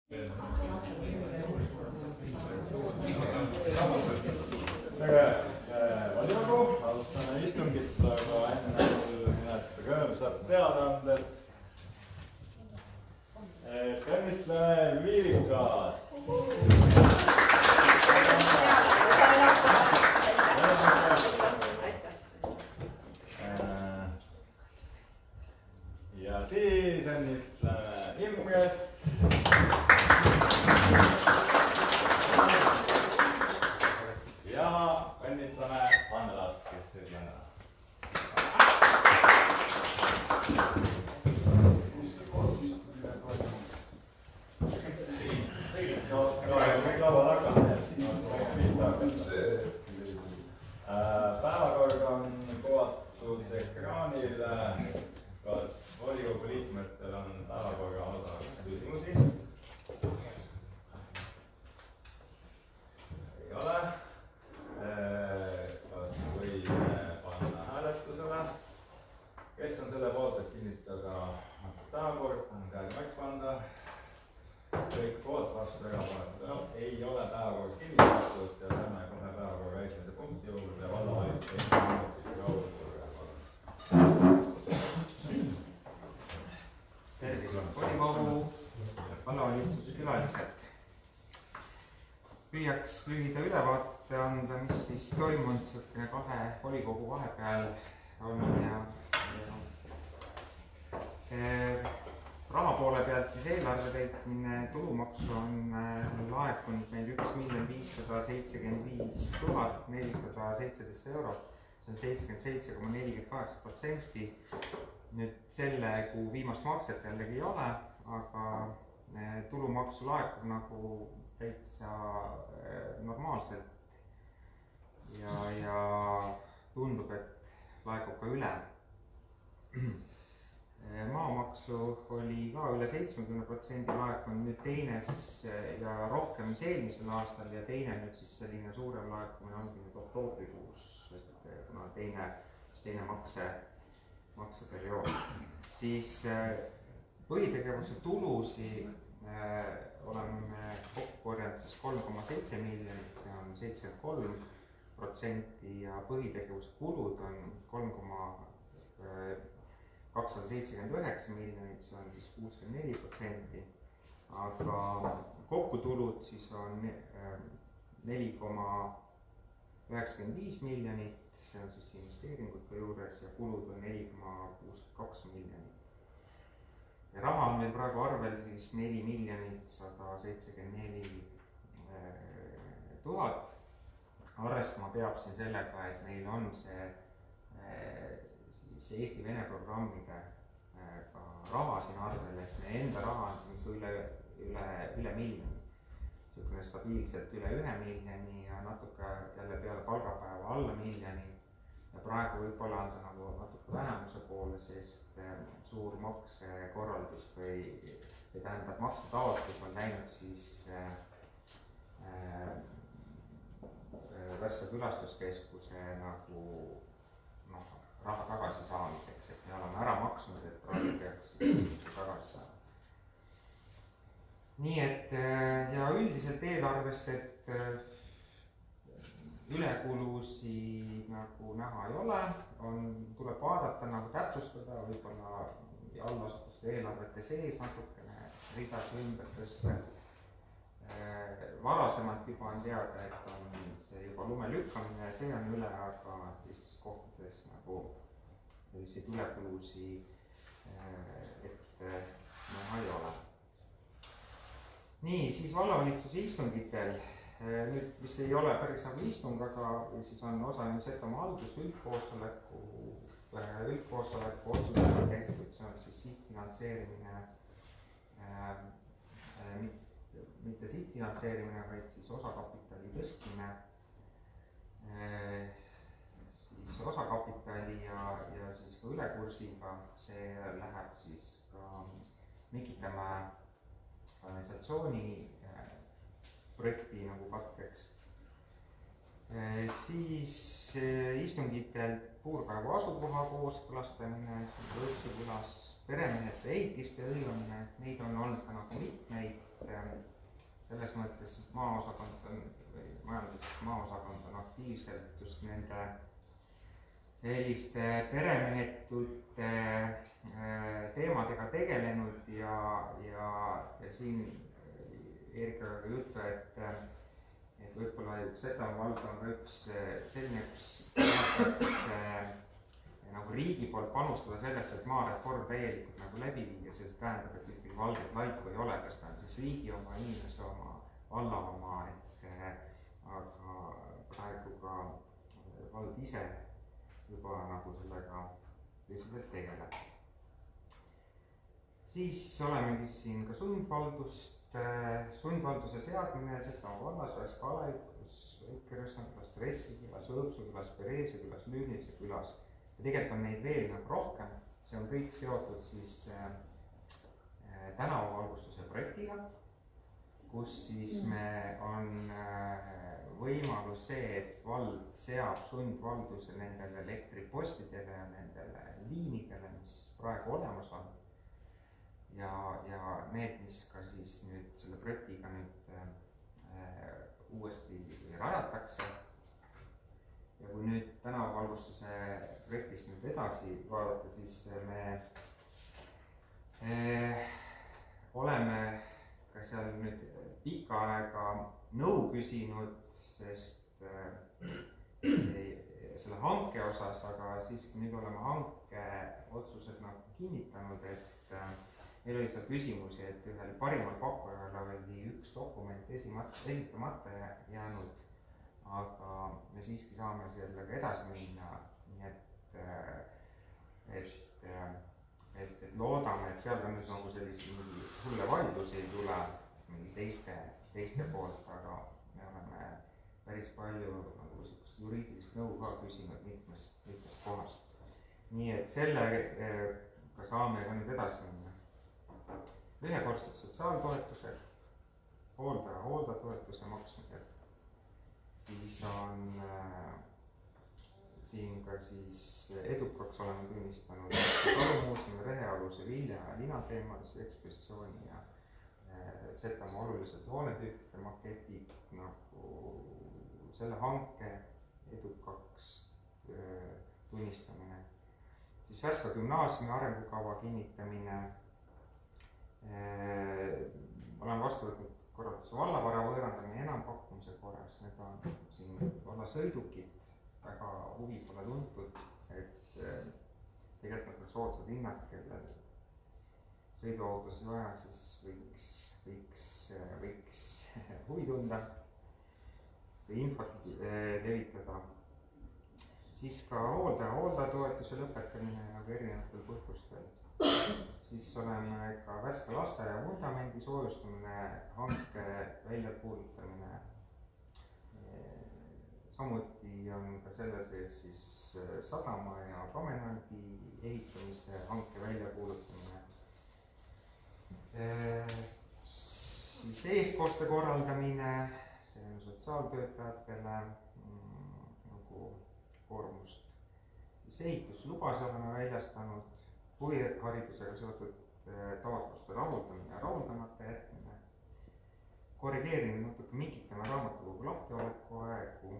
Volikogu, alustame istungit, aga enne mõned rõõmsad teadaanded. Õnnitleme Viivikat! Ja siis õnnitleme Imret! Ja õnnitleme Annelat, kes siis lähe. Päevakord on kuvatud ekraanile. Kas volikogu liikmetel on päevakorra osas küsimusi? Ei ole. Kas võime panna hääletusele? Kes on selle poolt, et kinnitada päevakord? On käed märk panda. Kõik poolt, vastu erapooletud. Ei ole päevakord kinnitatud ja lähme kohe päevakorra esimese punkti juurde. Vallavalitsuse tervist, volikogu, vallavalitsuse külalised. Püüaks lühida ülevaate anda, mis siis toimunud niisugune kahe volikogu vahepeal on ja raha poole pealt siis eelarve täitmine, tulumaksu on laekunud meil 1 575 417 eurot, see on 77,48%. Nüüd selle kuu viimast makset jällegi ei ole, aga tulumaksu laekub nagu täitsa normaalselt ja tundub, et laekub ka üle. Maamaksu oli ka üle 70% laekunud, nüüd teine siis ja rohkem mis eelmisel aastal ja teine nüüd siis selline suurem laekumine ongi nüüd oktoobrikuus, kuna teine makseperiood. Siis põhitegevuse tulusi oleme kokku korjanud siis 3,7 miljonit, see on 73% ja põhitegevuse kulud on 279 miljonit, see on siis 64%, aga kokkutulud siis on 4,95 miljonit, see on siis investeeringute juures ja kulud on 4,62 miljonit. Ja raha on meil praegu arvel siis 4 174 000. Arvestama peab siin sellega, et meil on see Eesti-Vene programmide raha siin arvel, et meie enda raha on üle miljoni. Niisugune stabiilselt üle 1 miljoni ja natuke jälle peale palgapäeva alla miljoni. Ja praegu võib-olla on ta nagu natuke vähemuse poole, sest suur maksekorraldus või tähendab maksetaotlus on läinud siis Värska külastuskeskuse nagu raha tagasi saamiseks, et me oleme ära maksnud, et praegu peaks siis tagasi saama. Nii et ja üldiselt eelarvest, et ülekulusi nagu näha ei ole, tuleb vaadata nagu täpsustada, võib-olla allasutuste eelarvete sees natukene ridasid ümber tõsta. Varasemalt juba on teada, et on see juba lume lükkamine ja see on üle, aga teistes kohtades nagu selliseid ülekulusi ette näha ei ole. Nii, siis vallavalitsuse istungitel, nüüd mis ei ole päris nagu istung, aga siis on osalenud Setomaa haldus üldkoosoleku otsusega tehtud, see on siis sihtfinantseerimine, mitte sihtfinantseerimine, vaid siis osakapitali tõstmine, siis osakapitali ja siis ka ülekursiga, see läheb siis ka Mikitamäe organisatsiooni projekti nagu katteks. Siis istungitel puurkaevu asukoha kooskõlastamine, Võrtsu külas peremehete ehitiste hõivamine, neid on olnud ka nagu mitmeid. selles mõttes maaosakond on, või majanduslik maaosakond on aktiivselt just nende selliste peremehetute teemadega tegelenud ja siin Erika juttu, et võib-olla Setomaa vald on ka üks selline, kus nagu riigi poolt panustada sellesse, et maareform täielikult nagu läbi viia, see tähendab, et ikkagi valget laipu ei ole, kas ta on siis riigi oma, inimese oma, valla oma, aga praegu ka vald ise juba nagu sellega tõsiselt tegeleb. Siis olemegi siin ka sundvalduse seadmine Setomaa vallas, Värska Alajõus, Väike-Rõssand külas, Treski külas, Õõpsu külas, Pereesi külas, Lüünitsa külas ja tegelikult on neid veel nagu rohkem. See on kõik seotud siis tänavavalgustuse projektiga, kus siis me on võimalus see, et vald seab sundvalduse nendele elektripostidele ja nendele liinidele, mis praegu olemas on. Ja need, mis ka siis nüüd selle projektiga nüüd uuesti rajatakse. Ja kui nüüd tänavavalgustuse projektist nüüd edasi vaadata, siis me oleme ka seal nüüd pikka aega nõu küsinud, sest selle hanke osas, aga siiski nüüd oleme hanke otsused nagu kinnitanud, et meil oli seal küsimusi, et ühel parimal pakkujal oli üks dokument esitamata jäänud, aga me siiski saame sellega edasi minna, nii et loodame, et seal ka nüüd nagu sellisi hulle vaidlusi ei tule mingi teiste poolt, aga me oleme päris palju nagu juriidilist nõu ka küsinud mitmest kohast. Nii et sellega saame ka nüüd edasi minna. Ühekordsed sotsiaaltoetused, hooldaja hooldatoetuse maksmised, siis on siin ka siis edukaks oleme tunnistanud Talumuuseumi Rehealuse vilja ja linateemalise ekspositsiooni ja Setomaa olulised hoonetüüpide maketid, nagu selle hanke edukaks tunnistamine. Siis Värska gümnaasiumi arengukava kinnitamine. Olen vastu võtnud korralduse vallavara võõrandamine enampakkumise korras, need on siin vallasõidukid, väga huvi pole tuntud, et tegelikult on soodsad hinnad, kellel sõiduautos ei vaja, siis võiks huvi tunda või infot levitada. Siis ka hooldaja hooldatoetuse lõpetamine nagu erinevatel põhjustel. Siis oleme ka Värska lasteaia vundamendi soojustamine, hanke väljakuulutamine. Samuti on ka selle sees siis sadama ja promenaadi ehitamise hanke väljakuulutamine. Siis eestkoste korraldamine, see on sotsiaaltöötajatele nagu koormust. Siis ehituslubasi oleme väljastanud, huviharidusega seotud taotluste rahuldamine ja rahuldamata jätmine. Korrigeerimine natuke Mikitamäe raamatukogu lahtioleku aegu.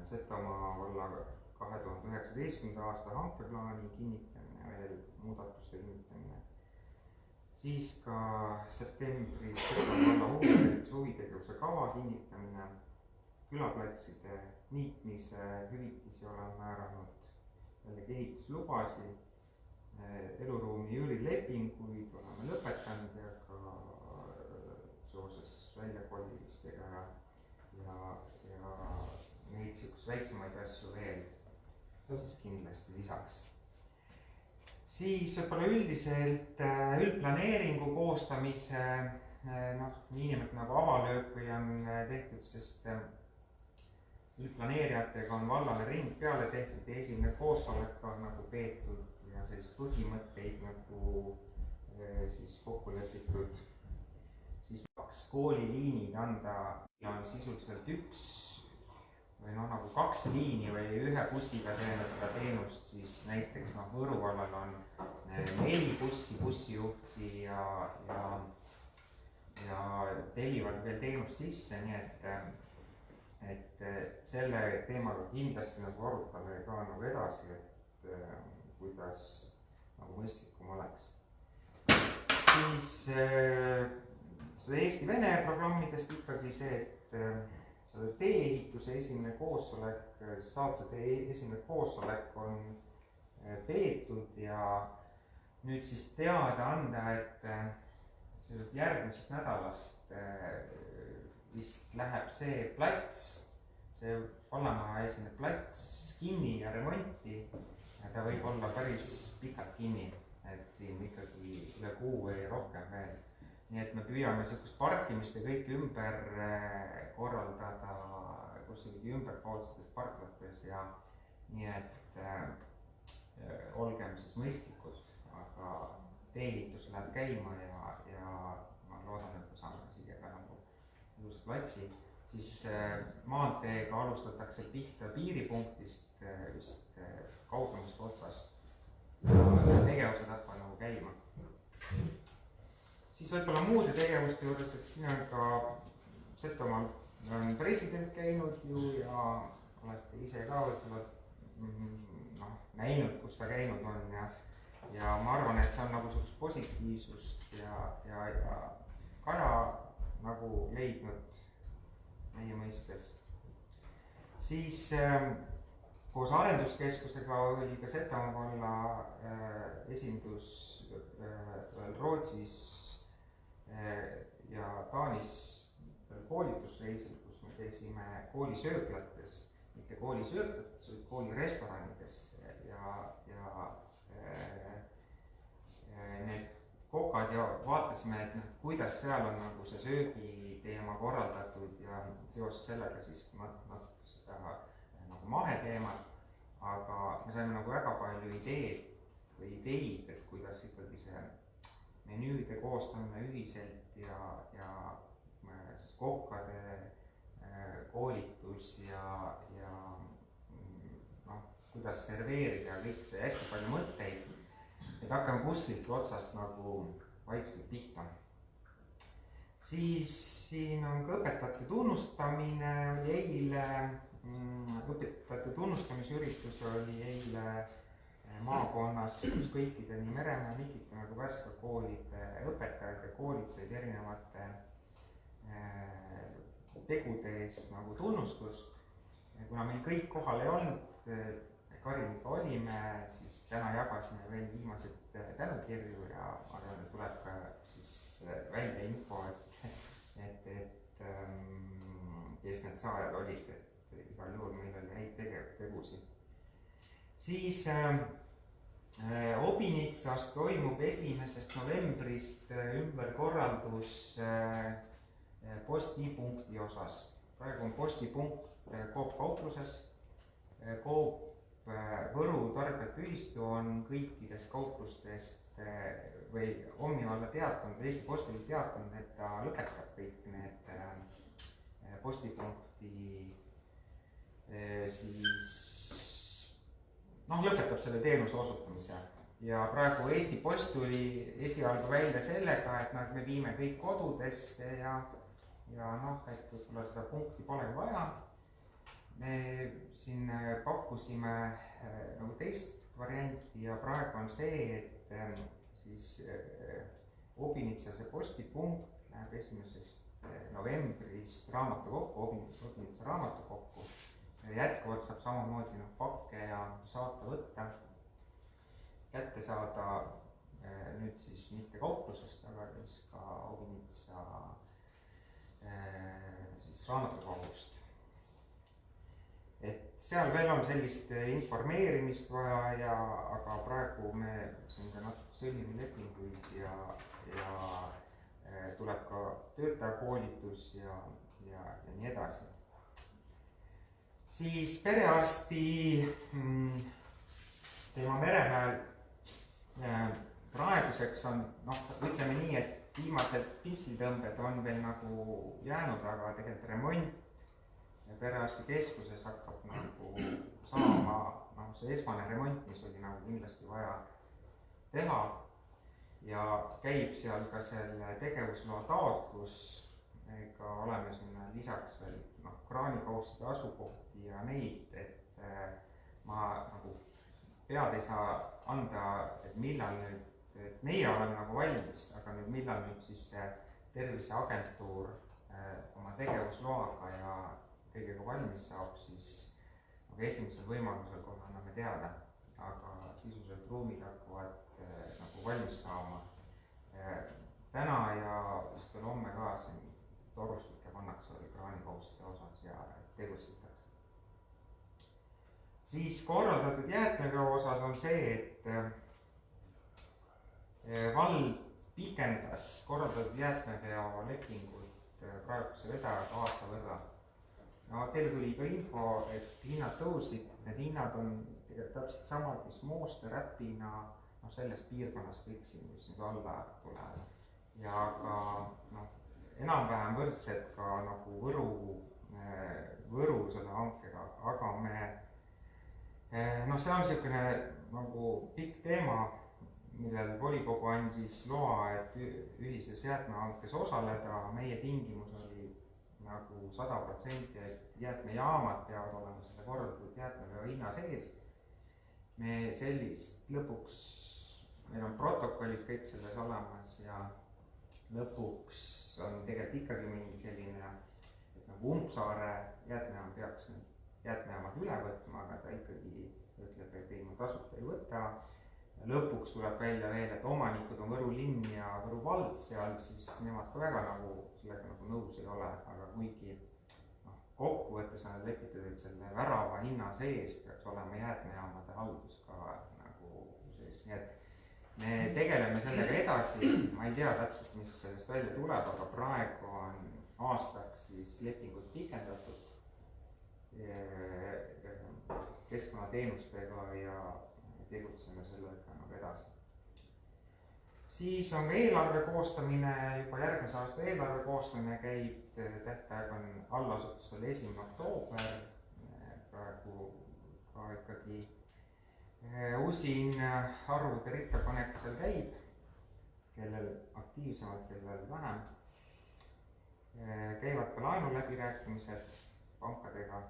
Setomaa valla 2019. aasta hankeplaani kinnitamine, veel muudatuste kinnitamine. Siis ka septembris Setomaa valla huvitegevuse kava kinnitamine. Külaplatside niitmise hüvitisi oleme määranud, jällegi ehituslubasi, eluruumi üürilepinguid oleme lõpetanud ja ka seoses väljakolimistega ja neid väiksemaid asju veel siis kindlasti lisaks. Siis võib-olla üldiselt üldplaneeringu koostamise, niinimelt nagu avalööpi on tehtud, sest üldplaneerijatega on vallale ring peale tehtud ja esimene koosolek on nagu peetud ja sellist põhimõtteid nagu siis kokku lepitud. Siis kooliliinid anda on sisuliselt üks või nagu 2 liini või ühe bussiga teeme seda teenust, siis näiteks Võru vallal on 4 bussijuhti ja tellivad veel teenust sisse, nii et selle teemaga kindlasti nagu arutame ka nagu edasi, et kuidas nagu mõistlikum oleks. Siis seda Eesti-Vene programmidest ikkagi see, et selle tee-ehituse esimene koosolek, saatse tee esimene koosolek on peetud ja nüüd siis teada anda, et järgmisest nädalast vist läheb see plats, see vallamaja esimene plats kinni ja remonti ja ta võib olla päris pikalt kinni, et siin ikkagi üle kuu või rohkem veel. Nii et me püüame niisugust parkimist ja kõike ümber korraldada kusagil ümberkaudsetes parklates ja nii et olgem siis mõistlikud, aga tee-ehitus läheb käima ja ma loodan, et me saame siia ka nagu ilusa platsi. Siis maanteega alustatakse pihta piiripunktist vist kaugemast otsast ja tegevused hakkavad nagu käima. Siis võib-olla muude tegevuste juures, et siin on ka Setomaal on president käinud ju ja olete ise ka võib-olla näinud, kus ta käinud on ja ma arvan, et see on nagu sellist positiivsust ja Kaja nagu leidnud meie mõistes. Siis koos arenduskeskusega oli ka Setomaa valla esindus Rootsis ja Taanis koolitusreisil, kus me käisime koolisööklates, mitte koolisööklates, vaid koolirestoranides ja need kokad ja vaatasime, et kuidas seal on nagu see söögiteema korraldatud ja seoses sellega siis natuke seda nagu maheteemat, aga me saime nagu väga palju ideid, et kuidas ikkagi see menüüde koostamine ühiselt ja siis kokkade koolitus ja kuidas serveerida kõik see hästi palju mõtteid, et hakkame kuskilt otsast nagu vaikselt pihta. Siis siin on ka õpetajate tunnustamine, oli eile, õpetajate tunnustamisüritus oli eile maakonnas, kus kõikide nii Meremäe, Mikita nagu Värska koolide õpetajad ja koolid said erinevate tegude eest nagu tunnustust. Kuna meil kõik kohal ei olnud, Kariniga olime, siis täna jagasime veel viimased tänukirju ja arvan, et tuleb ka siis välja info, et kes need saajad olid, et igal juhul meil oli häid tegusid. Siis Obinitsas toimub 1. novembrist ümberkorraldus postipunkti osas. Praegu on postipunkt Coop kaupluses. Coop Võru tarbijate ühistu on kõikidest kauplustest või Omnivalla teatanud, Eesti Postile teatanud, et ta lõpetab kõik need postipunkti siis lõpetab selle teenuse osutamise ja praegu Eesti Post tuli esialgu välja sellega, et me viime kõik kodudesse ja et võib-olla seda punkti polegi vaja. Me siin pakkusime nagu teist varianti ja praegu on see, et siis Obinitsase postipunkt läheb 1. novembrist raamatukokku, Obinitsa raamatukokku. Jätkuvalt saab samamoodi pakke ja saata võtta, kätte saada nüüd siis mitte kauplusest, aga siis ka Obinitsa siis raamatukogust. Et seal veel on sellist informeerimist vaja aga praegu me siin ka natuke sõlmime lepinguid ja tuleb ka töötajakoolitus ja nii edasi. Siis perearsti teema Meremäel praeguseks on, ütleme nii, et viimased pintslitõmbed on veel nagu jäänud, aga tegelikult remont perearstikeskuses hakkab nagu saama see esmane remont, mis oli nagu kindlasti vaja teha ja käib seal ka selle tegevusloa taotlus ka oleme sinna lisaks veel kraanikaustide asukohti ja neid, et ma nagu pead ei saa anda, et millal nüüd, et meie oleme nagu valmis, aga nüüd millal nüüd siis see Terviseagentuur oma tegevusloaga ja kõigega valmis saab, siis nagu esimesel võimalusel kohe anname teada, aga sisuliselt ruumid hakkavad nagu valmis saama täna ja vist veel homme ka siin torustikke pannakse kraanikaustide osas ja tegutsetakse. Siis korraldatud jäätmeveo osas on see, et vald pikendas korraldatud jäätmeveo lepingut praeguse vedajaga aasta võrra. No teile tuli ka info, et hinnad tõusid, need hinnad on tegelikult täpselt samad, mis Mooste, Räpina, selles piirkonnas kõik siin, mis nüüd alla tulevad. Ja ka enam-vähem võrdsed ka nagu Võru selle hankega, aga see on niisugune nagu pikk teema, millel volikogu andis loa, et ühises jäätmehankes osaleda. Meie tingimus oli nagu 100%, et jäätmejaamad peavad olema selle korraldatud jäätmeveo hinna sees. Me sellist lõpuks, meil on protokollid kõik selles olemas ja lõpuks on tegelikult ikkagi mingi selline, et nagu Umbsaare jäätmejaam peaks need jäätmejaamad üle võtma, aga ta ikkagi ütleb, et ei, ma tasuta ei võta. Lõpuks tuleb välja veel, et omanikud on Võru linn ja Võru vald seal, siis nemad ka väga nagu sellega nagu nõus ei ole, aga kuigi kokkuvõttes on lepitud, et selle värava hinna sees peaks olema jäätmejaamade haldus ka nagu sees, nii et me tegeleme sellega edasi, ma ei tea täpselt, mis sellest välja tuleb, aga praegu on aastaks siis lepingut pikendatud keskkonnateenustega ja tegutseme sellega nagu edasi. Siis on ka eelarve koostamine, juba järgmise aasta eelarve koostamine käib, tähtaeg on allasutusel 1. oktoober, praegu ka ikkagi usin arvude rikkepanek seal käib, kellel aktiivsemalt, kellel vähem. Käivad ka laenuläbirääkimised pankadega.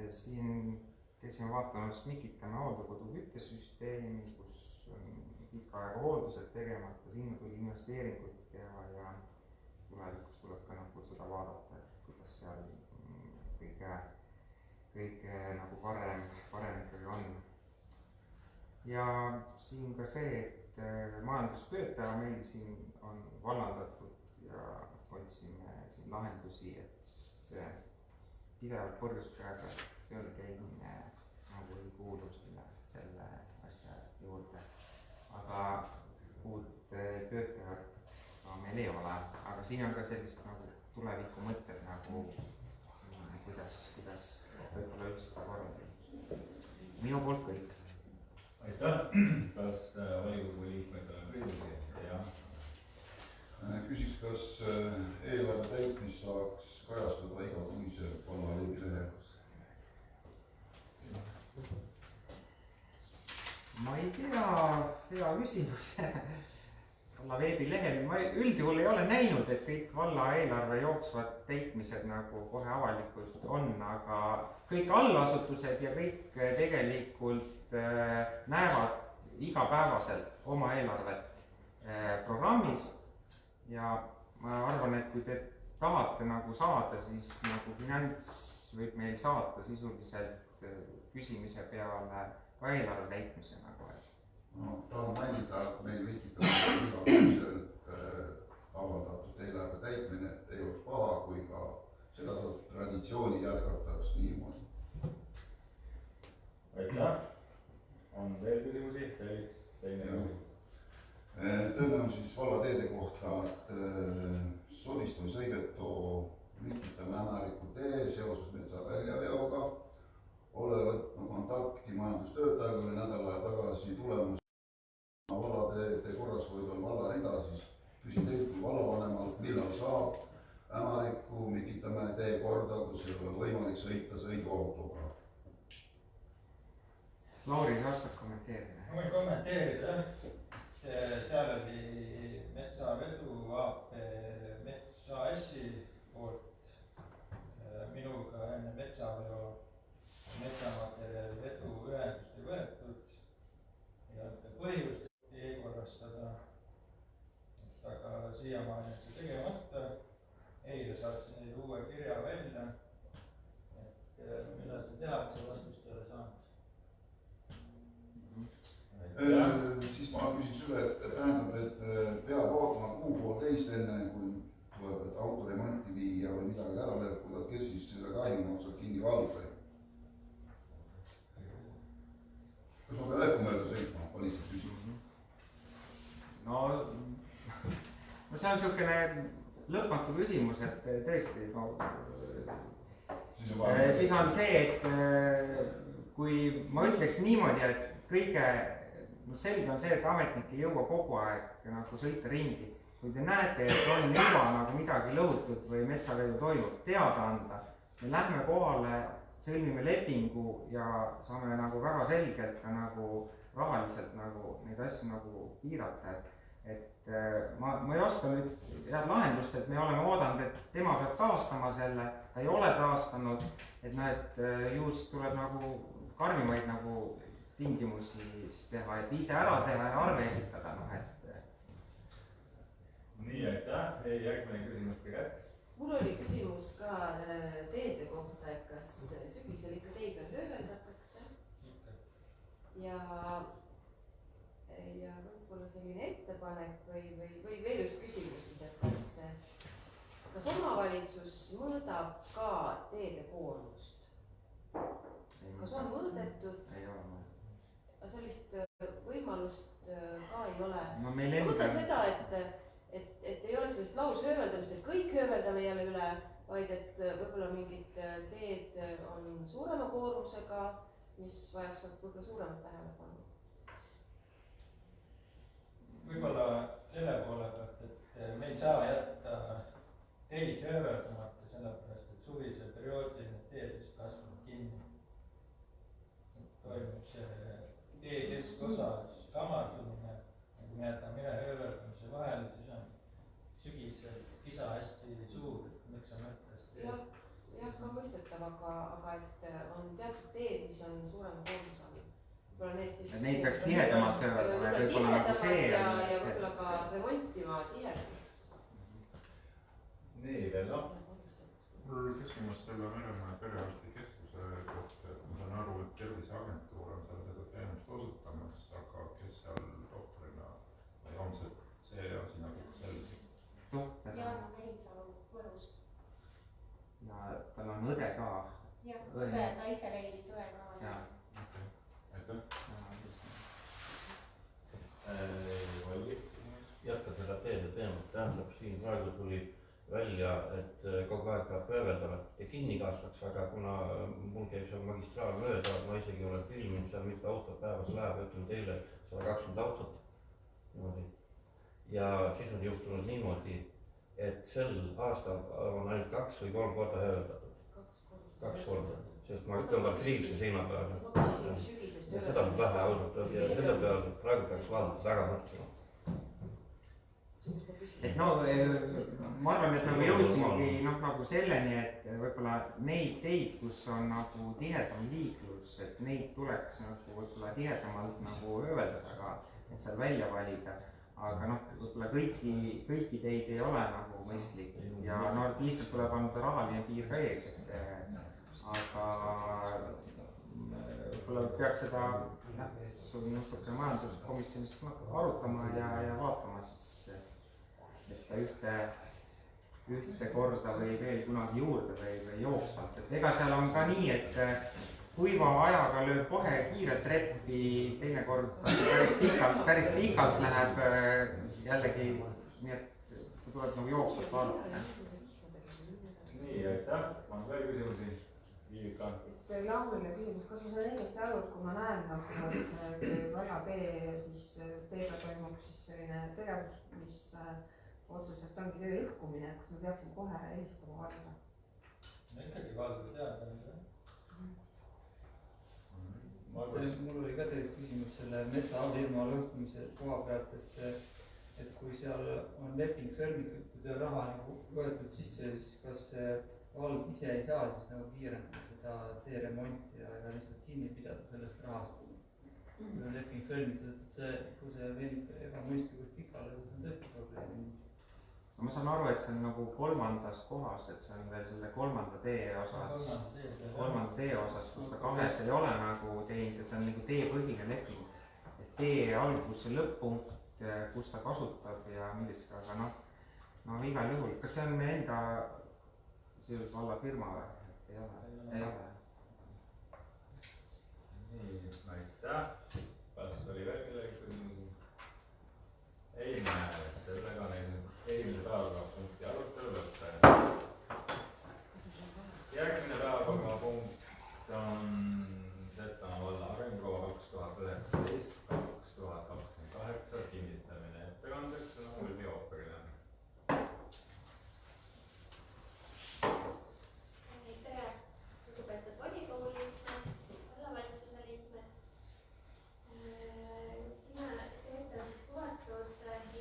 Siin käisime vaatamas Mikitamäe hooldekodu küttesüsteemi, kus on pikka aega hooldused tegemata, sinna tuli investeeringut teha ja tulevikus tuleb ka nagu seda vaadata, kuidas seal kõige nagu parem ikkagi on. Ja siin ka see, et majandustöötaja meil siin on vallandatud ja otsime siin lahendusi, et pidevalt purjuskäega tööl käimine nagu ei kuulu selle asja juurde. Aga uut töötajat meil ei ole, aga siin on ka sellist nagu tuleviku mõtted nagu kuidas võib-olla üldse seda korraldada. Minu poolt kõik. Aitäh! Kas volikogu liikmetel on küsimusi? Jah. Küsiks, kas eelarve täitmist saaks kajastada igakuise valla veebilehel? Ma ei tea, hea küsimus. Valla veebilehel ma üldjuhul ei ole näinud, et kõik valla eelarve jooksvad täitmised nagu kohe avalikult on, aga kõik allasutused ja kõik tegelikult näevad igapäevaselt oma eelarvet programmis ja ma arvan, et kui te tahate nagu saada, siis nagu Finants võib meil saata sisuliselt küsimise peale ka eelarve täitmise nagu. Tahan mainida, et meil Mikitamäel igakuiselt avaldatud eelarve täitmine ei oleks paha, kui ka seda traditsiooni jätkataks niimoodi. Aitäh! On veel küsimusi? Felix, teine küsimus. Tõmme on siis vallateede kohta, et Soliston sõidetu Mikitamäe Ämariku tee seoses metsa väljaveoga. Ole võtnud kontakti majandustöötajaga, oli nädal aja tagasi tulemus. Vallateede korrashoid on valla rida, siis küsin teilt kui vallavanemalt, millal saab Ämariku Mikitamäe tee korda, kus ei ole võimalik sõita sõiduautoga. Lauri, sa oskad kommenteerida? Ma võin kommenteerida. Seal oli metsavedu, AP mets siiamaani on see tegemata. Eile saatsin neile uue kirja välja, et millal see tehakse, vastust ei ole saanud. Siis ma küsiks üle, et tähendab, et peab ootama kuu-poolteist enne, kui tuleb, et auto remonti viia või midagi ära lõhkuda, kes siis selle kahjumi maksab kinni valve? Kas ma pean lõhkumööda sõitma, on lihtsalt küsimus? No see on niisugune lõpmatu küsimus, et tõesti no, siis on see, et kui ma ütleks niimoodi, et kõige selge on see, et ametnik ei jõua kogu aeg nagu sõita ringi. Kui te näete, et on juba nagu midagi lõhutud või metsavedu toimub, teada anda, me lähme kohale, sõlmime lepingu ja saame nagu väga selgelt ka nagu rahaliselt nagu neid asju nagu piirata, et ma ei oska nüüd head lahendust, et me oleme oodanud, et tema peab taastama selle, ta ei ole taastanud, et näed, ju siis tuleb nagu karmimaid nagu tingimusi teha, et ise ära teha ja arve esitada, noh et. Nii, aitäh, järgmine küsimus kätt. Mul oli küsimus ka teede kohta, et kas sügisel ikka teid veel hööveldatakse ja võib-olla selline ettepanek või veel üks küsimus siis, et kas omavalitsus mõõdab ka teede koormust? Kas on mõõdetud? Ei ole mõõdetud. Sellist võimalust ka ei ole. No meil ma mõtlen seda, et ei ole sellist laushööveldamist, et kõik hööveldame jälle üle, vaid et võib-olla mingid teed on suurema koormusega, mis vajaks võib-olla suuremat tähelepanu. Võib-olla selle poole pealt, et me ei saa jätta teid hööveldamata, sellepärast et suvisel perioodil need teed vist kasvavad kinni. Toimub see tee keskosas kamardumine, kui me jätame ühe hööveldamise vahele, siis on sügisel kisa hästi suur, miks sa mõttes teed? Jah, ka mõistetav, aga et on teatud teed, mis on suurema koormuse all. Neid peaks tihedamalt hööveldama ja võib-olla nagu see ja võib-olla ka remontima tihedamalt. Nii, Vello? Mul oli küsimus selle Meremäe perearstikeskuse kohta, et ma saan aru, et Terviseagentuur on seal seda teenust osutamas, aga kes seal doktorina või on see asi nagu selge? Jaana Merisalu Võrust. Ja tal on õde ka. Jah, õde, ta ise leidis õe ka. Aitäh. Valgi? Jätka seda teede teemat, tähendab siin praegu tuli välja, et kogu aeg peab hööveldama ja kinni kasvaks, aga kuna mul käib seal magistraal mööda, ma isegi olen filminud seal, mitu autot päevas läheb, ütleme teile 120 autot niimoodi. Ja siis on juhtunud niimoodi, et sel aastal on ainult 2 või 3 korda hööveldatud. 2 korda, sest ma ütlen aktiivse silma peale. Seda on vähe ausalt ja selle peale praegu peaks valdad väga mõtlema. Et no ma arvan, et nagu jõudsimegi nagu selleni, et võib-olla neid teid, kus on nagu tihedam liiklus, et neid tuleks nagu võib-olla tihedamalt nagu hööveldada ka, et seal välja valida. Aga noh, võib-olla kõiki teid ei ole nagu mõistlik ja no lihtsalt tuleb anda rahaline piir ka ees, aga võib-olla peaks seda natuke majanduskomisjonis arutama ja vaatama siis seda ühte korda või veel kunagi juurde või jooksvalt, et ega seal on ka nii, et kuiva ajaga lööb kohe kiiret treppi, teinekord päris pikalt läheb jällegi, nii et tuleb nagu jooksvalt vaadata. Nii, aitäh, on veel küsimusi? Viivika. Jaanuline küsimus, kas ma saan õigesti aru, et kui ma näen nagu, et väga teega toimub siis selline tegevus, mis otseselt ongi töö lõhkumine, kas me peaksime kohe helistama valve? No ikkagi valve teada. Mul oli ka tegelikult küsimus selle metsaafirma lõhkumise koha pealt, et kui seal on leping sõlmitud ja raha nagu võetud sisse, siis kas vald ise ei saa siis nagu piirata seda teeremonti ja lihtsalt kinni pidada sellest rahast. Kui on leping sõlmitud, et kui see venib ebamõistlikult pikale, siis on tõesti probleem. saan aru, et see on nagu 3. kohas, et see on veel selle 3. tee osas, kus ta 2 ei ole nagu teinud ja see on nagu teepõhine leping. Et tee algus- ja lõpp-punkt, kus ta kasutab ja millist, aga no igal juhul, kas see on meie enda sisuliselt valla firma või? Ei ole. Nii, aitäh. Kas oli veel kellegi küsimusi? Ei näe, sellega on eelmise päevakorrapunkti arutelu lõppenud. Järgmine päevakorrapunkt on Setomaa valla arengukava 2019-2028 kinnitamine. Ettekandeks sõna Ulvi Ooperile. Tere, lugupeetud volikogu liikmed, vallavalitsuse liikmed. Sina teetan siis kuvatud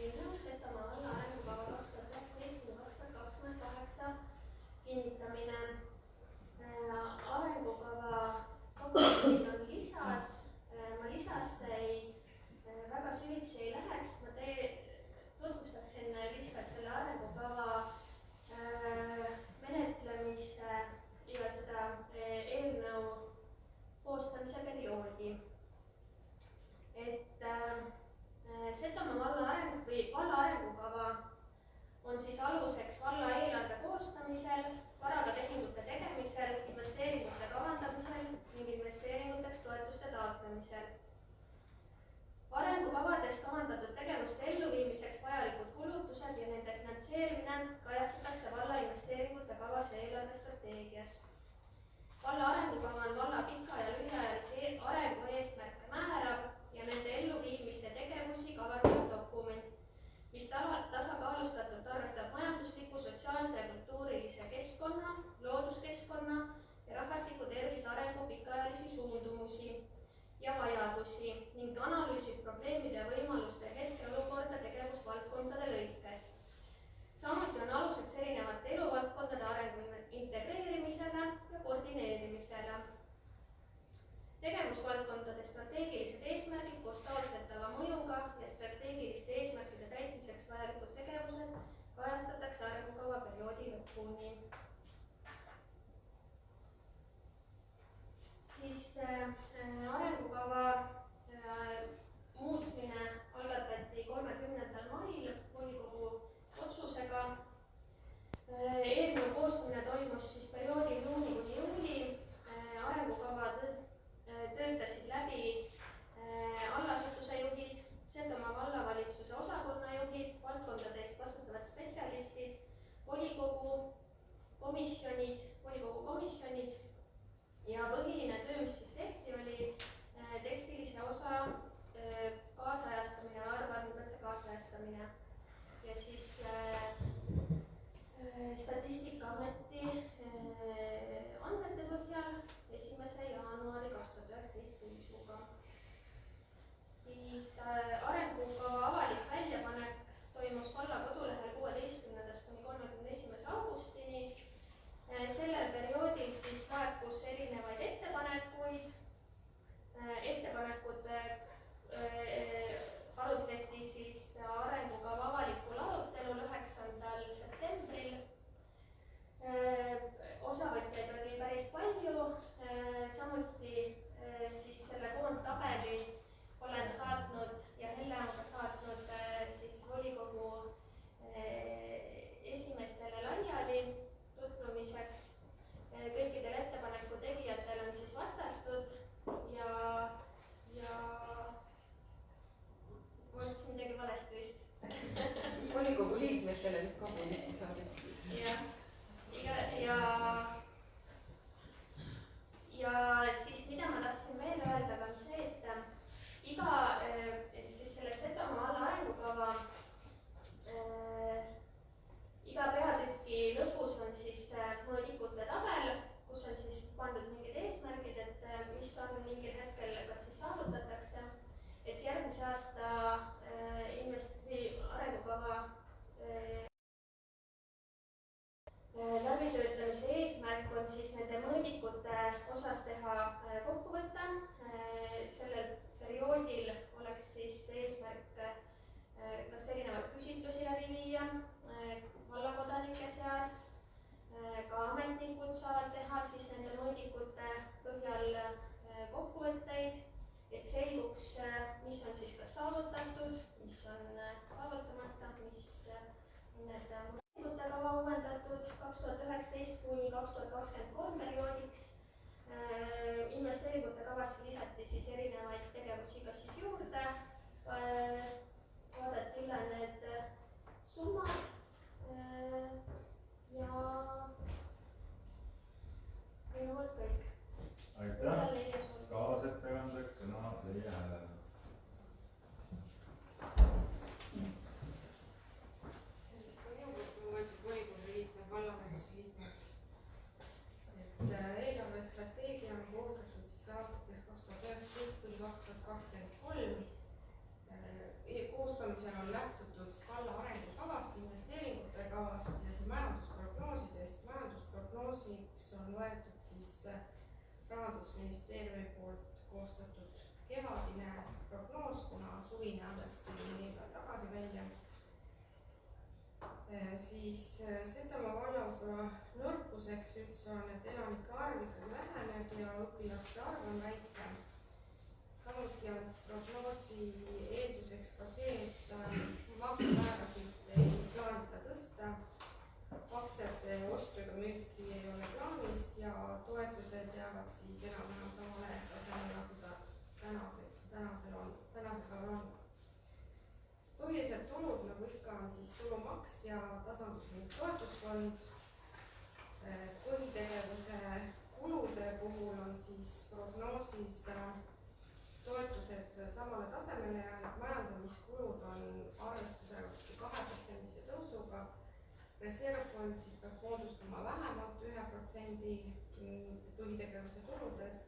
eelnõu Setomaa valla arengukava 2019-2028 kinnitamine. Arengukava dokumendid on lisas. Ma lisasse väga süvitsi ei läheks. Ma tutvustaksin lihtsalt selle arengukava menetlemise ja seda eelnõu koostamise perioodi. Et Setomaa valla arengukava on siis aluseks valla eelarve koostamisel, varaga tehingute tegemisel, investeeringute kavandamisel ning investeeringuteks toetuste taotlemisel. Arengukavades kavandatud tegevuste elluviimiseks vajalikud kulutused ja nende finantseerimine kajastatakse valla investeeringute kavas ja eelarvestrateegias. Valla arengukava on valla pika- ja lühiajalisi arengu eesmärke määrav ja nende elluviimise tegevusi kavandav dokument, mis tasakaalustatult arvestab majandusliku, sotsiaalse ja kultuurilise keskkonna, looduskeskkonna ja rahvastiku tervise arengu pikaajalisi suundumusi ja vajadusi ning analüüsib probleemide ja võimaluste hetkeolukorda tegevusvaldkondade lõikes. Samuti on aluseks erinevate eluvaldkondade arengu integreerimisele ja koordineerimisele. Tegevusvaldkondade strateegilised eesmärgid koos taotletava mõjuga ja strateegiliste eesmärkide täitmiseks vajalikud tegevused kajastatakse arengukava perioodi lõpuni. Siis arengukava muutmine algatati 30. mail volikogu otsusega. Eelnõu koostamine toimus siis perioodil juuni kuni juuli. Arengukava töötasid läbi allasutuse juhid, Setomaa vallavalitsuse osakonna juhid, valdkondade eest vastutavad spetsialistid, volikogu komisjonid ja põhiline töö, mis siis tehti, oli tekstilise osa kaasajastamine, arvandmete kaasajastamine ja siis Statistikaameti andmete põhjal 1. jaanuari 2019 seisuga. Siis arengukava avalik väljapanek toimus valla kodulehel 16. kuni 31. augustini. Sellel perioodil siis laekus erinevaid ettepanekuid. Ettepanekute arutleti siis arengukava avalikul arutelul 9. septembril. Osavõtjaid oli päris palju, samuti siis selle koondtabeli olen saatnud ja Helle on ka saatnud siis volikogu esimeestele laiali tutvumiseks. Kõikidel ettepaneku tegijatel on siis vastatud ja ma ütlesin midagi valesti vist. Volikogu liikmetele vist kommunisti saadeti. Ja siis mida ma tahtsin veel öelda on see, et siis selle Setomaa valla arengukava iga peatüki lõpus on siis mõõdikute tabel, kus on siis pandud mingid eesmärgid, et mis on mingil hetkel kas siis saavutatakse, et järgmise aasta arengukava läbitöötamise eesmärk on siis nende mõõdikute osas teha kokkuvõte. Sellel perioodil oleks siis eesmärk kas erinevaid küsitlusi läbi viia, 2019 kuni 2023 perioodiks. Investeeringute kavasse lisati siis erinevaid tegevusi ka siis juurde, vaadati üle need summad ja minu poolt kõik. aitäh, kaasettekandeks sõna Leia Häälele. Vallavalitsuse liikmed. Eelarvestrateegia on koostatud siis aastateks 2019 kuni 2023. Koostamisel on lähtutud valla arengukavast, investeeringute kavast ja siis majandusprognoosidest. Majandusprognoosiks on võetud siis Rahandusministeeriumi poolt koostatud kevadine prognoos, kuna suvine alles tuli mõni päev tagasi välja. Siis Setomaa valla nõrkuseks üldse on, et elanike arv ikkagi väheneb ja õpilaste arv on väike. Samuti on siis prognoosi eelduseks ka see, et maksumäärasid ei plaanita tõsta, aktsiate ostu ega müüki ei ole plaanis ja toetused jäävad siis enam-vähem samale tasemele, nagu ta tänasega on. Põhilised tulud, nagu ikka, on siis tulumaks ja tasanduslik toetusfond. Põhitegevuse kulude puhul on siis prognoosis toetused samale tasemele jäänud, majandamiskulud on arvestusega 2% tõusuga. Reservfond siis peab moodustama vähemalt 1% põhitegevuse tuludest.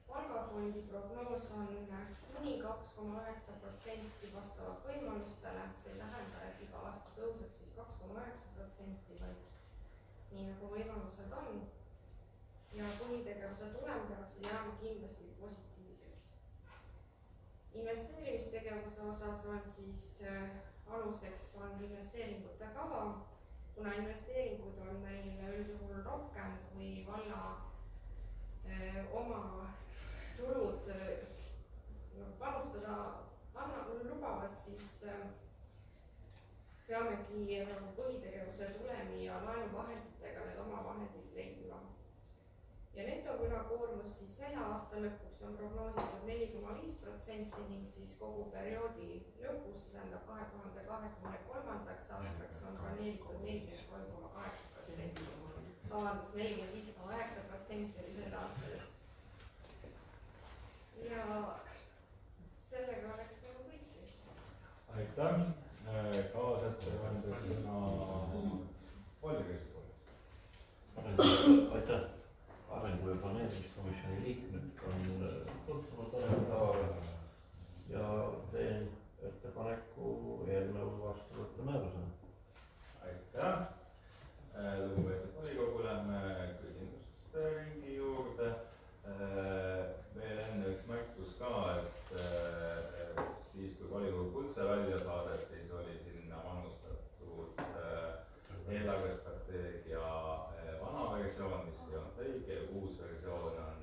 Palgafondi prognoos on kuni 2,9% vastavalt võimalustele, see ei tähenda, et iga aasta tõuseks siis 2,9%, vaid nii nagu võimalused on. Ja põhitegevuse tulem peab siis jääma kindlasti positiivseks. Investeerimistegevuse osas on siis aluseks on investeeringute kava, kuna investeeringud on meil üldjuhul rohkem kui valla oma tulud panustada lubavad, siis peamegi põhitegevuse tulemi ja laenuvahenditega need omavahendid leidma. Ja netokülakoormus siis selle aasta lõpuks on prognoositud 4,5% ning siis kogu perioodi lõpus, tähendab 2023. aastaks on planeeritud 43,8%. Vabandust, 45,9% oli selle aasta lõpp. Ja sellega oleks nagu kõik. aitäh, kaasettekandeks sõna Valgekeskkond. aitäh, arengu- ja planeerimiskomisjoni liikmed on tutvunud arengukavaga ja teen ettepaneku eelnõu vastu võtta määrusena. aitäh, lugupeetud volikogu, lähme küsimuste ringi juurde. Veel enne üks märkus ka, et siis kui volikogu kutse välja saadeti, siis oli sinna manustatud eelarvestrateegia vana versioon, mis ei olnud õige, uus versioon on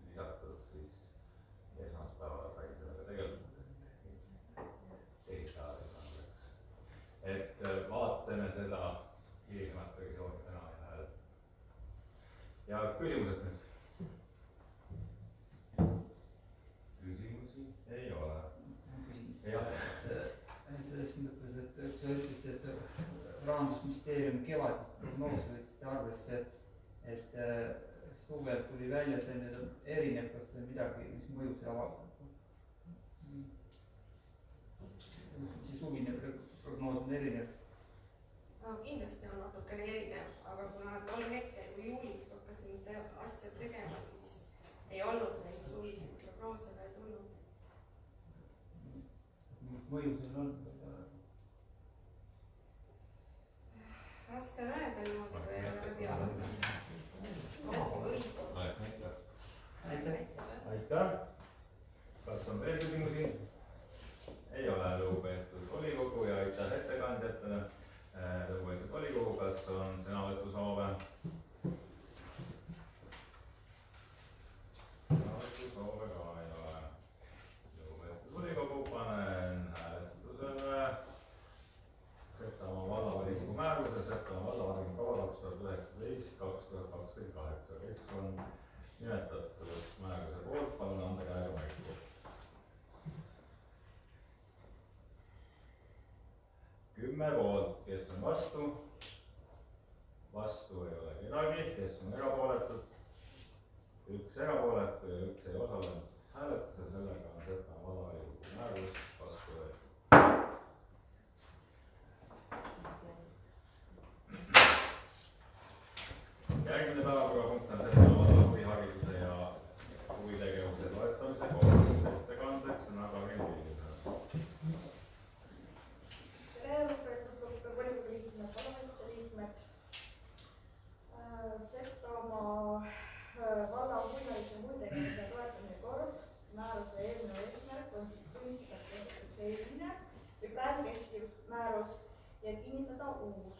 lisatud siis esmaspäeval sai sellega tegelikult teisipäeval. Et vaatame seda hilisemat versiooni täna ja hääl. Ja küsimused nüüd? Küsimusi ei ole. Selles mõttes, et sa ütlesid, et Rahandusministeeriumi kevadist prognoosi võtsite arvesse, et suvel tuli välja, see nüüd on erinev, kas see on midagi, mis mõju see avaldab? See suvine prognoos on erinev? No, kindlasti on natukene erinev, aga kuna tol hetkel, kui juulis hakkasime seda asja tegema, siis ei olnud neid suviseid prognoose veel tulnud. Mõju seal on? Raske on öelda niimoodi, kui ei ole läbi arvatud. Kindlasti mõju. aitäh. Kas on veel küsimusi? Ei ole, lugupeetud volikogu, ja aitäh ettekandjatele. Lugupeetud volikogu, kas on sõnavõtusoove? Sõnavõtusoove ka ei ole. Lugupeetud volikogu, panen hääletusele Setomaa vallavolikogu määruse, Setomaa vallavolikogu kava 2019-2028, kes on nimetatud määruse poolt, palun anda käega märku. 10 poolt, kes on vastu? Vastu ei ole kedagi, kes on erapooletud? 1 erapooletu ja 1 ei osalenud hääletusel, sellega on Setomaa vallavolikogu määrus vastu võetud. Järgmine päevakorrapunkt on Setomaa valla huvihariduse ja huvitegevuse toetamise kord. Ettekandeks on Karin Viljusen. Tere, lugupeetud volikogu liikmed, vallavalitsuse liikmed. Setomaa valla huvihariduse ja huvitegevuse toetamise kord määruse eelnõu eesmärk on siis tunnistada kehtetuks eelmine ja praegu kehtiv määrus ja kinnitada uus.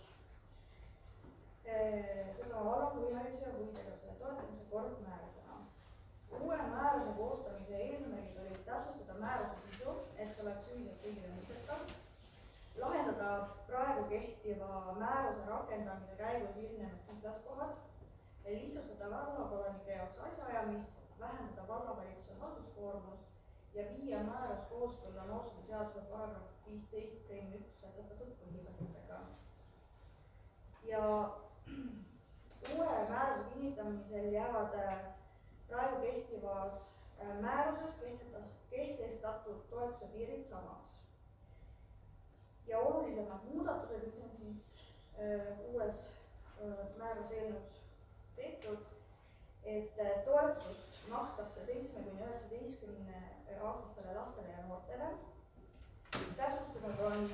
Setomaa valla huvihariduse ja huvitegevuse toetamise kord määrusena. Uue määruse koostamise eesmärgid olid täpsustada määruse sisu, et see oleks ühiselt kõigile mõistetav, lahendada praegu kehtiva määruse rakendamise käigus ilmnenud kitsaskohad, lihtsustada vallakodanike jaoks asjaajamist, vähendada vallavalitsuse halduskoormust ja viia määrus kooskõlla noorsooseaduse paragrahv 15.1 sätestatud põhimõtetega. Ja uue määruse kinnitamisel jäävad praegu kehtivas määruses kehtestatud toetuse piirid samaks. Ja olulisemad muudatused, mis on siis uues määruse eelnõus tehtud, et toetust makstakse 7–19-aastastele lastele ja noortele. Täpsustunud on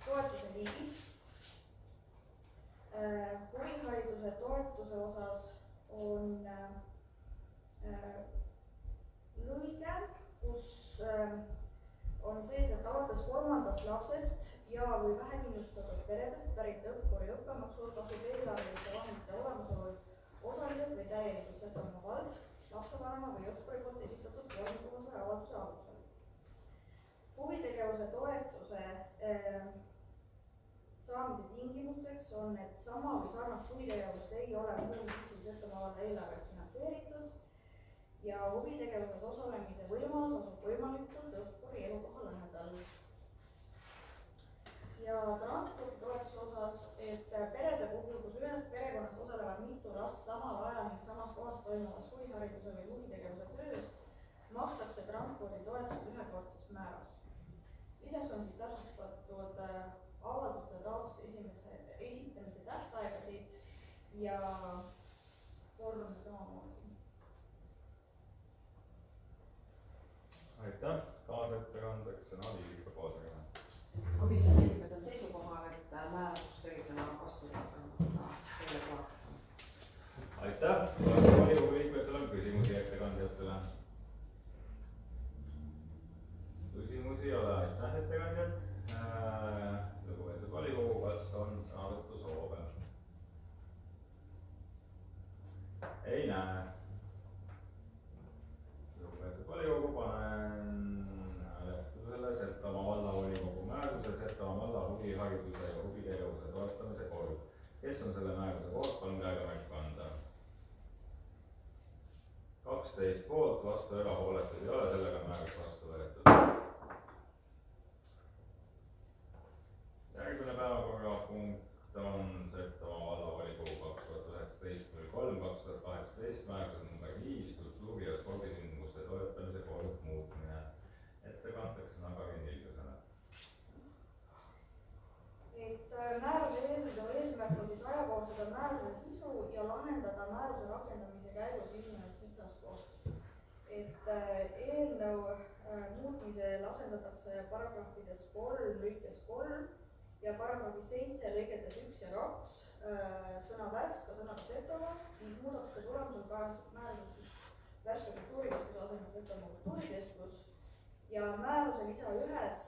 toetuse liigid. Huvihariduse toetuse osas on lõige, kus on sees, et alates 3. lapsest ja või vähekindlustatud peredest pärit õppuri õppemaksu tasub eelarveliste vahendite olemasolu osaliselt või täielikult Setomaa vald lapsevanema või õppuri poolt esitatud vormikohase avalduse alusel. Huvitegevuse toetuse saamise tingimusteks on, et sama või sarnast huvitegevust ei ole muul viisil Setomaa valla eelarvest finantseeritud ja huvitegevuses osalemise võimalus asub võimalikult õppuri elukoha lähedal. Ja transporditoetuse osas, et perede puhul, kus ühest perekonnast osalevad mitu last samal ajal ning samas kohas toimuvas huvihariduse või huvitegevuse töös, makstakse transporditoetust ühekordses määras. Lisaks on siis täpsustatud avalduste taotluste esitamise tähtaegasid ja vormi samamoodi. Aitäh, kaasettekandeks sõna Liivika Poodega. Komisjoni liikmed on seisukohal, et määrus sellisena vastu võtta. Aitäh, volikogu liikmetel on küsimusi ettekandjatele. Küsimusi ei ole, aitäh ettekandjad. Lugupeetud volikogu, kas on sõnavõtusoove? Ei näe. Lugupeetud volikogu, panen hääletusele Setomaa vallavolikogu määruse Setomaa valla huvihariduse ja huvitegevuse toetamise kord. Kes on selle määruse poolt, palun käega märku anda. 12 poolt, vastu erapooletuid ei ole, sellega määrus vastu võetud. Järgmine päevakorrapunkt on Setomaa vallavolikogu 2019-03-2018 määruse number 5 kultuuri- ja spordisündmuste toetamise kord muutmine. Ettekandeks on Karin Viljusen. Et määruse eelnõu eesmärk on siis ajakohastada määruse sisu ja lahendada määruse rakendamise käigus ilmnenud kitsaskoht. Et eelnõu muutmisel asendatakse paragrahvides 3 lõikes 3 ja paragrahvis 7 lõigetes 1 ja 2 sõna Värska sõnaga Setomaa ning muudatuse tulemusel kajastub määruses Värska kultuurikeskuse asemel Setomaa kultuurikeskus ja määruse lisa 1-s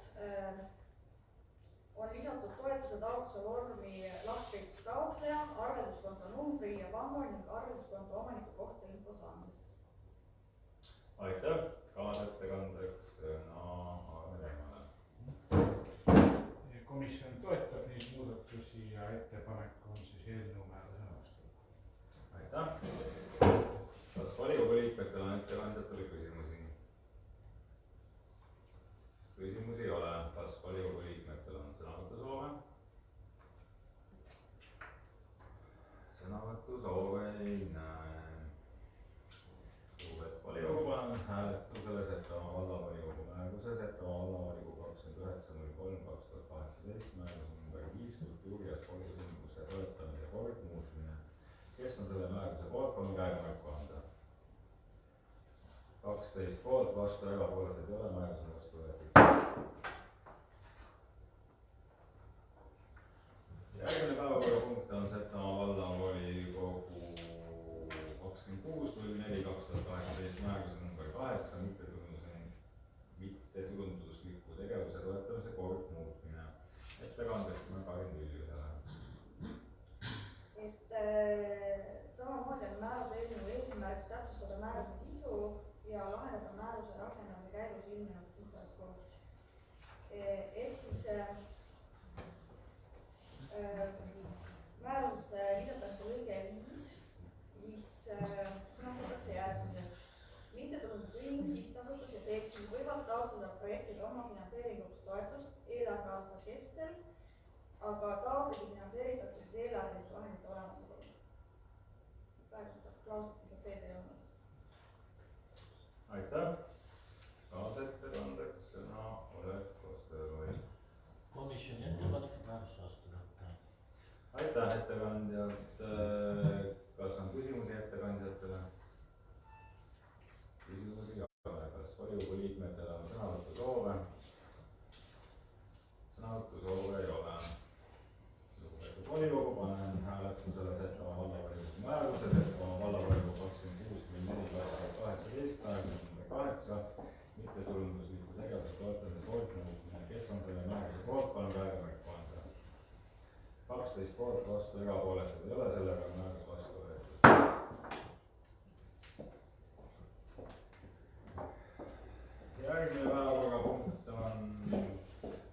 on lisatud toetuse taotluse vormi lahtrid taotleja, arvelduskonto numbri ja panga ning arvelduskonto omaniku kohta info saamiseks. Aitäh, kaasettekandeks sõna Aarne. Komisjon toetab neid muudatusi ja ettepanek ettepanek on siis eelnõu määrusena vastu võtta. aitäh. Kas volikogu liikmetel on ettekandjatele küsimusi? Küsimusi ei ole. Kas volikogu liikmetel on sõnavõtusoove? Sõnavõtusoove ei näe. Lugupeetud volikogu, panen hääletusele Setomaa vallavolikogu määruse Setomaa vallavolikogu 29.03.2018 määruse number 5 kultuuri- ja spordisündmuste toetamise kord muutmine. Kes on selle määruse poolt, palun käega märku anda. 12 poolt, vastu, erapooletuid ei ole, määrus on vastu võetud. Järgmine päevakorrapunkt on Setomaa vallavolikogu 26.04.2018 määruse number 8 mittetulundusliku tegevuse toetamise kord muutmine. Ettekandeks on Karin Tüllisele. Samamoodi on määruse eelnõu eesmärk täpsustada määruse sisu ja lahendada määruse rakendamise käigus ilmnenud kitsaskoht. Ehk siis määrusse lisatakse lõige 5, mis sõnastatakse järgmiselt. Mittetulundusühing, sihtasutus ja seltsid võivad taotleda projektide omafinantseeringuks toetust eelarveaasta kestel, aga taotlusi finantseeritakse siis eelarveliste vahendite olemasolu. Praegu seda klauset lihtsalt sees ei olnud. Aitäh. Kaasettekandeks sõna Oleg Kosteroi. Komisjoni ettepanek määruse vastu võtta. Aitäh ettekandjad. Kas on küsimusi ettekandjatele? Küsimusi ei ole. Kas volikogu liikmetel on sõnavõtusoove? Sõnavõtusoove ei ole. Lugupeetud volikogu, panen hääletusele Setomaa vallavolikogu määruse Setomaa vallavolikogu 26.04.2018 määruse number 8 mittetulundusliku tegevuse toetamise poolt muutmine. Kes on selle määruse poolt, palun käega märku anda. 12 poolt, vastu, erapooletud ei ole, sellega on määrus vastu võetud. Järgmine päevakorrapunkt on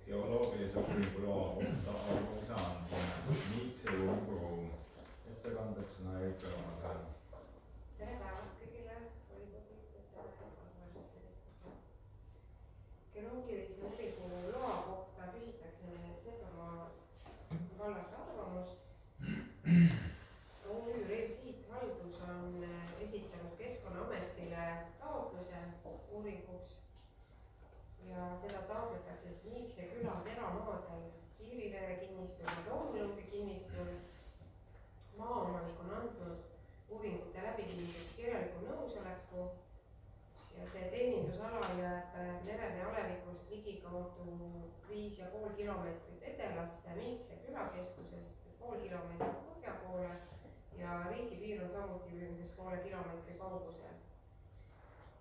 geoloogilise uuringu loa kohta arvamuse andmine. Miikse uuringuruum. Ettekandeks on Erik Õrmasel. Tere päevast kõigile volikogu liikmetele. Geoloogilise uuringu loa kohta küsitakse Setomaa vallast arvamust. OÜ Real Siit Haldus on esitanud Keskkonnaametile taotluse uuringuks ja seda taotletakse siis Miikse külas eramaadel Kiivivere kinnistul ja Toomlõuge kinnistul. Maaomanik on andnud uuringute läbiviimiseks kirjaliku nõusoleku ja see teenindusala jääb merevee alevikust ligikaudu 5,5 kilomeetrit edelasse Miikse külakeskusest, 0,5 kilomeetrit põhja poole ja riigipiir on samuti umbes 0,5 kilomeetri kaugusel.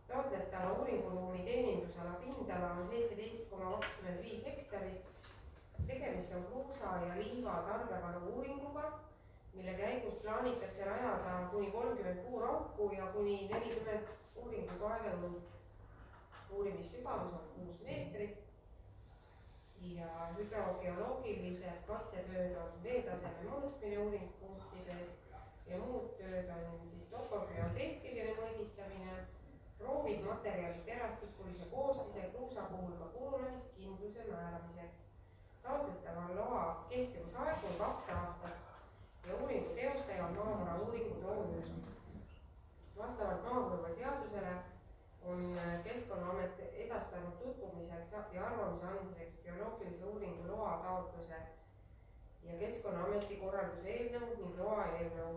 Taotletava uuringuruumi teenindusala pindala on 17,25 hektarit. Tegemist on kruusa ja liiva tarbevaru uuringuga, mille käigus plaanitakse rajada kuni 30 puurauku ja kuni 40 uuringukaeveõlut. Uurimissügavus on 6 meetrit ja hüdrogeoloogilised katsetööd on veetaseme mõõtmine uuringpunktides ja muud tööd on siis topogeoteetiline mõõdistamine, proovid materjali terastikulise koostise kruusa puhul ka purunemist määramiseks. Taotletava loa kehtivusaeg on 2 aastat ja uuringu teostaja on Maavara uuringud OÜ. Vastavalt maapõueseadusele on Keskkonnaamet edastanud tutvumiseks ja arvamuse andmiseks geoloogilise uuringu loa taotluse ja Keskkonnaameti korralduse eelnõu ning loa eelnõu.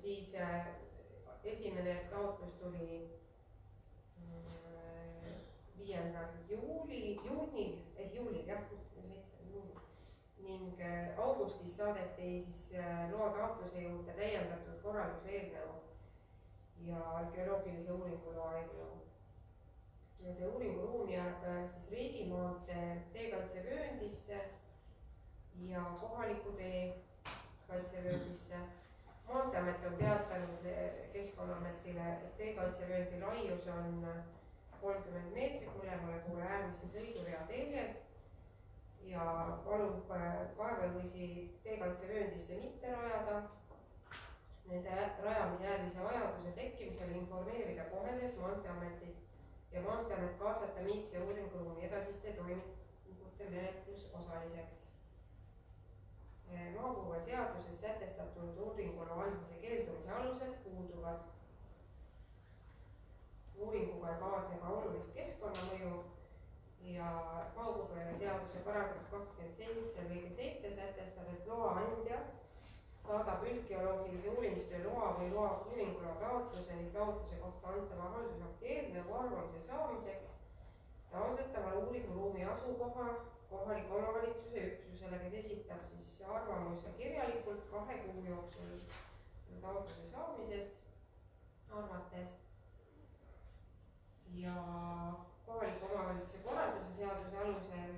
Siis esimene taotlus tuli 5. juunil ning augustis saadeti siis loa taotluse juurde täiendatud korralduse eelnõu ja geoloogilise uuringu loa eelnõu. Ja see uuringuruum jääb siis riigimaantee teekaitsevööndisse ja kohaliku tee kaitsevööndisse. Maanteeamet on teatanud Keskkonnaametile, et teekaitsevööndi laius on 30 meetrit mõlemale poole äärmise sõidurea teljest ja palub kaevavõisi teekaitsevööndisse mitte rajada. Nende rajamise äärmise vajaduse tekkimisel informeerida koheselt Maanteeametit ja Maanteeamet kaasata Miikse uuringuruumi edasiste toimingute menetlusosaliseks. Maapõueseaduses sätestatud uuringuloa andmise keeldumise alused puuduvad. Uuringuga ei kaasne ka olulist keskkonnamõju ja maapõueseaduse paragrahv 27 lõige 7 sätestab, et loa andja saadab üldgeoloogilise uurimistöö loa või loa uuringuloa taotluse ning taotluse kohta antava haldusakti eelnõu arvamuse saamiseks taotletava uuringuruumi asukoha kohaliku omavalitsuse üksusele, kes esitab siis arvamuse kirjalikult 2 kuu jooksul taotluse saamisest arvates. Ja kohaliku omavalitsuse korralduse seaduse alusel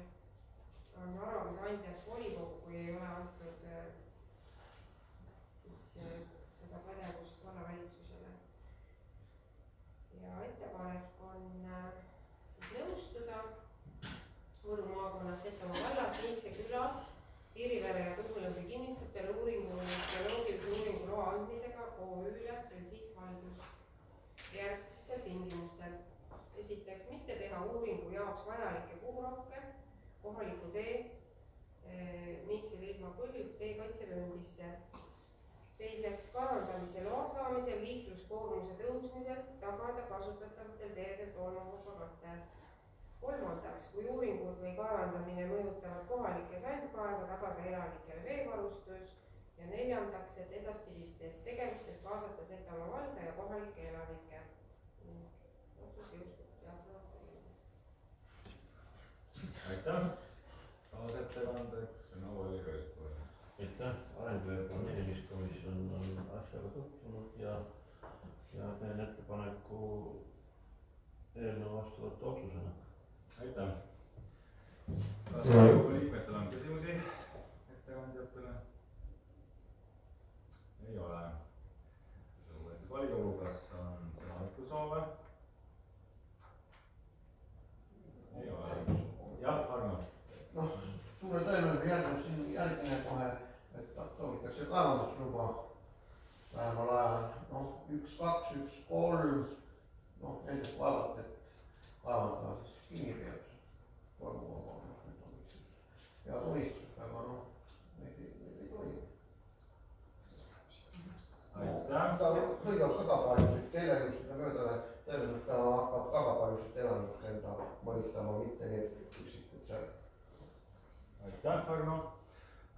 on arvamuse andjaks volikogu, kui ei ole antud seda pädevust vallavalitsusele. Ja ettepanek on siis nõustuda Võru maakonnas Setomaa vallas Miikse külas Piirivere ja Tuulõmbi kinnistutel geoloogilise uuringuloa andmisega OÜ-le Transiit Haldus järgmistel tingimustel. Esiteks, mitte teha uuringu jaoks vajalikke puurohke, kohaliku tee Miikse ilma põld teekaitsevööndisse. Teiseks, kaevandamise loa saamisel liikluskoormuse tõusmisel tagada kasutatavatel teedel tolmuvabakate. Kolmandaks, kui uuringud või kaevandamine mõjutavad kohalikke sandkaeve, tagada elanikele veevarustus. Ja neljandaks, et edaspidistes tegevustes kaasata Setomaa valda ja kohalikke elanikke. Otsus jõustub teatavast tegemisest. Aitäh! Kaasettekandeks sõna oli Rööspõe. Aitäh! Arengu- ja planeerimiskomisjon on asjaga tutvunud ja teen ettepaneku eelnõu vastu võtta otsusena. Aitäh! Kas Riigikogu liikmetel on küsimusi ettekandjatele? Ei ole. Lugupeetud volikogu, kas on sõnavõtusoove? Ei ole. Jah, Arno. Suure tõenäosusega järgneb siin järgmine kohe, et soovitakse kaevandusluba lähemal ajal. 1, 2, 1, 3. Nendest vaevalt, et kaevandada siis kinni peab. Tormuvabamust nüüd on üks hea tulistus, aga neid ei tohi. Aitäh! Ta lõigab väga paljusid teelejõustada mööda, tõenäoliselt ta hakkab väga paljusid elanikud enda mõjutama, mitte need üksikud seal. Aitäh, Arno!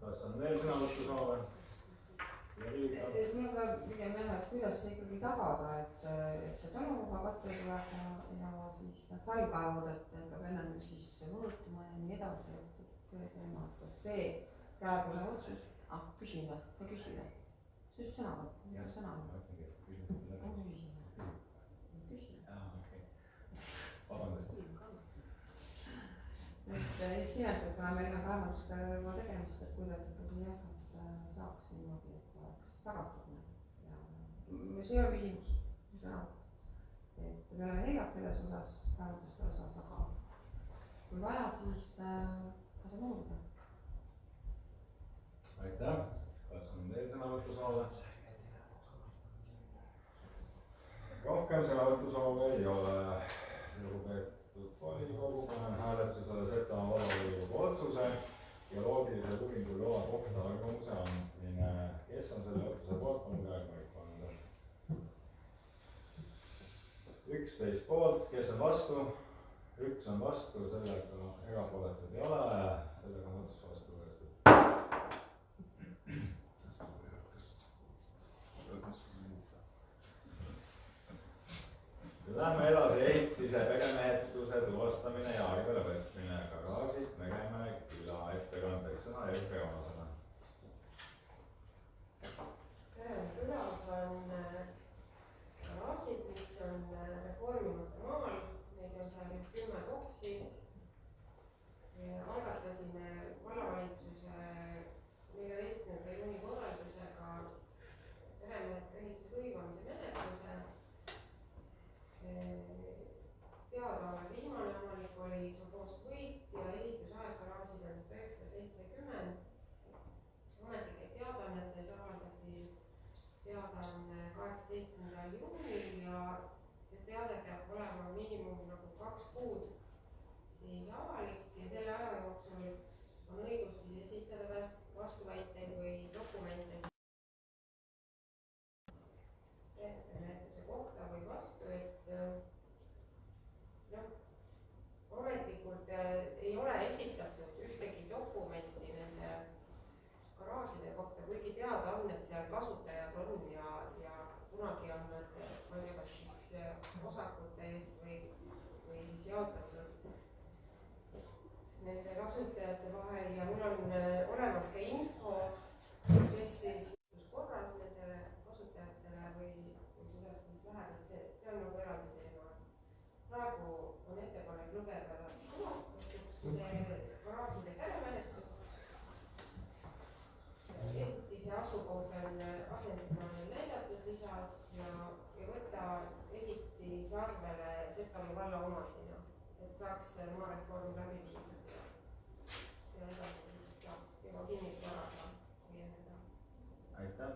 Kas on veel sõnavõtusoove? Mul ka pigem jah, et kuidas see ikkagi tagada, et see tolmuvaba katte tuleb ja siis need salkaevud, et peab ennem siis mõõtuma ja nii edasi, et see teema, et kas see praegune otsus, küsin või? Ma küsin või? See just sõnavõtt, sõnavõtt. Vabandust. Et just nimelt, et kuna meil on kaevandustega tegemist, et kuidas ikkagi jah, et saaks niimoodi, et oleks tagatud. Ja see ei ole küsimus, sõnavõtt. Et me oleme head selles osas, kaevanduste osas, aga kui vaja, siis asja muuda. Aitäh! Kas on veel sõnavõtusoove? Rohkem sõnavõtusoove ei ole. Lugupeetud volikogu, panen hääletusele Setomaa vallavolikogu otsuse geoloogilise uuringu loa kohta arvamuse andmine. Kes on selle otsuse poolt, on käega märk anda. 11 poolt, kes on vastu? 1 on vastu, sellega erapooletud ei ole. Sellega on otsus vastu võetud. Lähme edasi, ehitise peremehetuse tuvastamine ja arvele võtmine. Garaažid, Meremäe küla. Ettekandeks sõna Erke Joonasena. Külas on garaažid, mis on reformimata maal. Neid on seal 10 boksi. Algatasime vallavalitsuse 14. juuni korraldusega peremehete hõivamise menetluse. Teadaolev viimane omanik oli siis avalik ja selle aja jooksul on õigus siis esitada vastuväiteid või dokumente menetluse kohta või vastu, et ametlikult ei ole esitatud ühtegi dokumenti nende garaažide kohta, kuigi teada on, et seal kasutajad on ja kunagi on nad, ma ei tea, kas siis osakute eest või siis jaotatud nende kasutajate vahel ja mul on olemas ka info, kes siis korras nendele kasutajatele või kuidas siis läheb, et see on nagu eraldi teema. Praegu on ettepanek lugeda tuvastatuks garaažide käemenetlikuks. Ehitise asukoht on asendusmaal näidatud lisas ja võtta ehitise arvele Setomaa valla omandina, et saaks maareform läbi viidud ja edasi siis saab juba kinnisvaraga õiendada. Aitäh.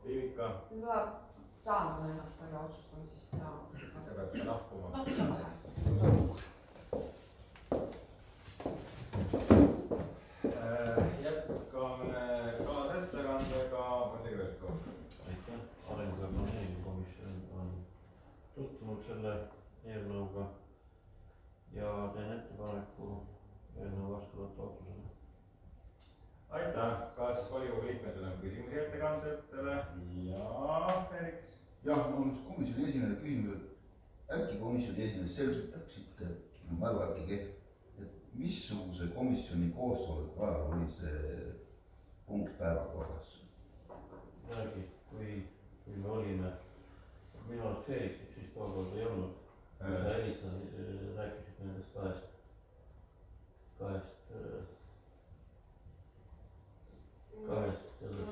Viivika. Ma taandan ennast selle otsustamisest ja sa pead lahkuma. Jätkame kaasettekandega Valli Kõlko. Aitäh. Arengu- ja planeeringukomisjon on tutvunud selle eelnõuga ja teen ettepaneku eelnõu vastu võtta otsusele. Aitäh. Kas volikogu liikmetel on küsimusi ettekandjatele? Ja Feliks. jah, mul on üks komisjoni esimehe küsimus, et äkki komisjoni esimees selgitaksite, mälu äkki kehv, et missuguse komisjoni koosoleku ajal oli see punkt päevakorras? Räägi, kui me olime, minu arvates Felixit siis tookord ei olnud. Sa helistasid, rääkisid nendest kahest ma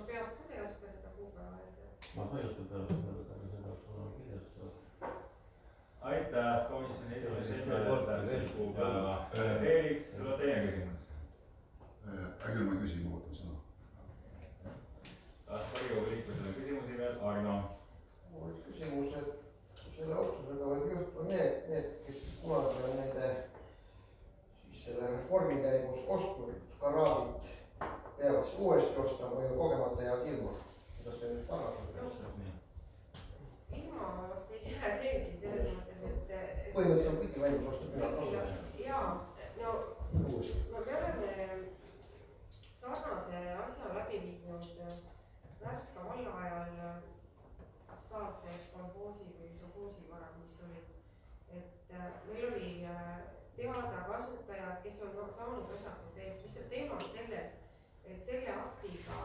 peast küll ei oska seda kuupäeva öelda. Ma ka ei oska peale seda, seda on kirjas. Aitäh, komisjoni esimees kuupäeva. Feliks, sul on teine küsimus. Äkki ma küsin, ootan sõna. Kas volikogu liikmetel on küsimusi veel? Arno. mul üks küsimus, et selle otsusega võib juhtuda need, kes kunagi on nende siis selle reformi käigus ostnud garaažid, peavad siis uuesti ostma või kogemata jäävad ilma. Kuidas see nüüd tagasi? Ilma vast ei jää keegi selles mõttes, et põhimõtteliselt on kõiki valmis osta küla. jaa, no me oleme sarnase asja läbi viinud Värska valla ajal Saatse kolhoosi või sovhoosi korral, mis oli, et meil oli teada kasutajad, kes on saanud osakute eest, lihtsalt teema on selles, et selle aktiga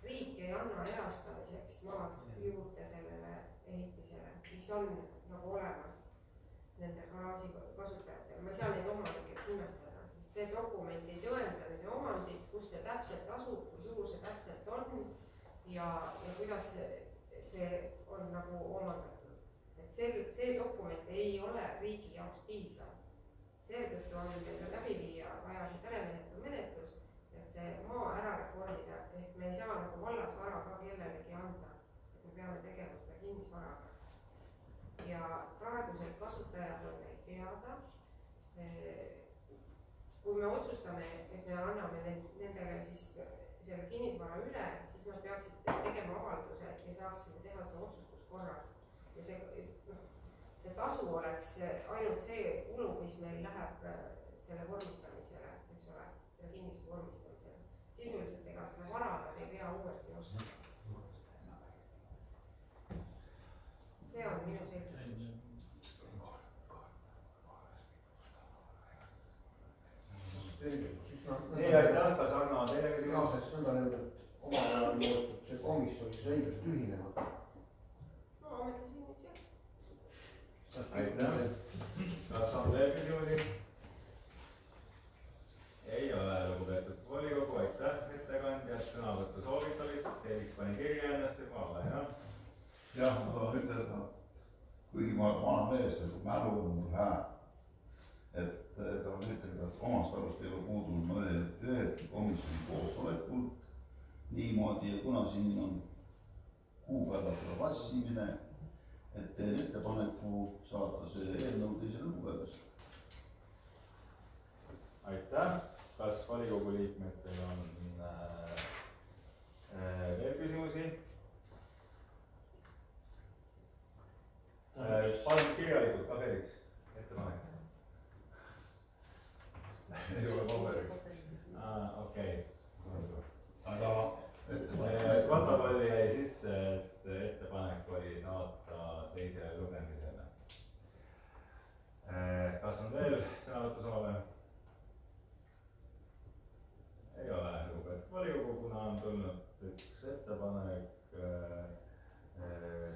riik ei anna erastamiseks maad juurde sellele ehitisele, mis on nagu olemas nende garaaži kasutajatel. Ma ei saa neid omanikeks nimetada, sest see dokument ei tõenda nende omandit, kus see täpselt asub, kui suur see täpselt on ja kuidas see on nagu omandatud. Et see dokument ei ole riigi jaoks piisav. Seetõttu on meil läbi viia vaja see peremenetlus, et see maa ära reformida, ehk me ei saa nagu vallas vara ka kellelegi anda, et me peame tegema seda kinnisvaraga. Ja praegused kasutajad on meil teada. Kui me otsustame, et me anname nendele siis selle kinnisvara üle, siis nad peaksid tegema avalduse ja saaksime teha seda otsustuskorras. Ja see tasu oleks ainult see kulu, mis meil läheb selle vormistamisele, eks ole, selle kinnistu vormistamisele. Sisuliselt ega selle vara nad ei pea uuesti ostma. See on minu selgitus. Nii, aitäh, kas Arno on teile küsimus? Jah, sest nõnda nimelt omal ajal muutud see komisjon siis õigus tühinema. No, ometi siin nüüd jah. Aitäh. Kas on veel küsimusi? Ei ole, lugupeetud volikogu, aitäh ettekandjad, sõnavõttu soovid olid, Feliks pani kirja ennast juba alla, jah? jah, ma tahan ütelda, kuigi ma vana mees, mälu on mul hää, et tahan ütelda, et omast arust ei ole puudunud ma ühelgi komisjoni koosolekul niimoodi ja kuna siin on kuupäevadele vassimine, et teen ettepaneku saata see eelnõu teisele lugemisele. aitäh, kas volikogu liikmetel on veel küsimusi? Palun kirjalikult ka Feliks ettepanek. ei ole paberiga. Okei. aga protokolli jäi sisse, et ettepanek oli saata teisele lugemisele. Kas on veel sõnavõtusoove? Ei ole, lugupeetud volikogu, kuna on tulnud üks ettepanek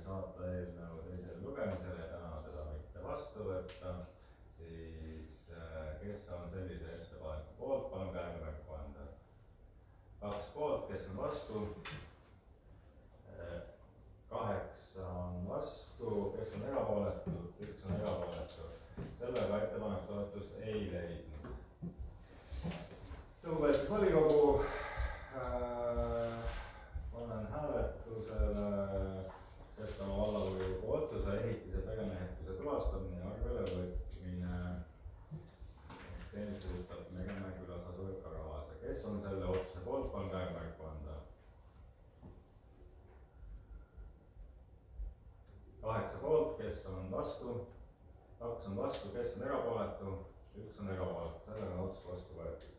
saata eelnõu teisele lugemisele ja täna seda mitte vastu võtta, siis kes on sellise ettepaneku poolt, palun käega märku anda. 2 poolt, kes on vastu? 8 on vastu, kes on erapooletud? 1 on erapooletu. Sellega ettepanek toetust ei leidnud. Lugupeetud volikogu, panen hääletusele Setomaa vallavolikogu otsuse ehitise peremehetuse tulastamine ja arvele võtmine. See nüüd puudutab Meremäe külas asuvat Karavaasa. Kes on selle otsuse poolt, palun käega märku anda. 8 poolt, kes on vastu? 2 on vastu, kes on erapooletu? 1 on erapooletu, sellega on otsus vastu võetud.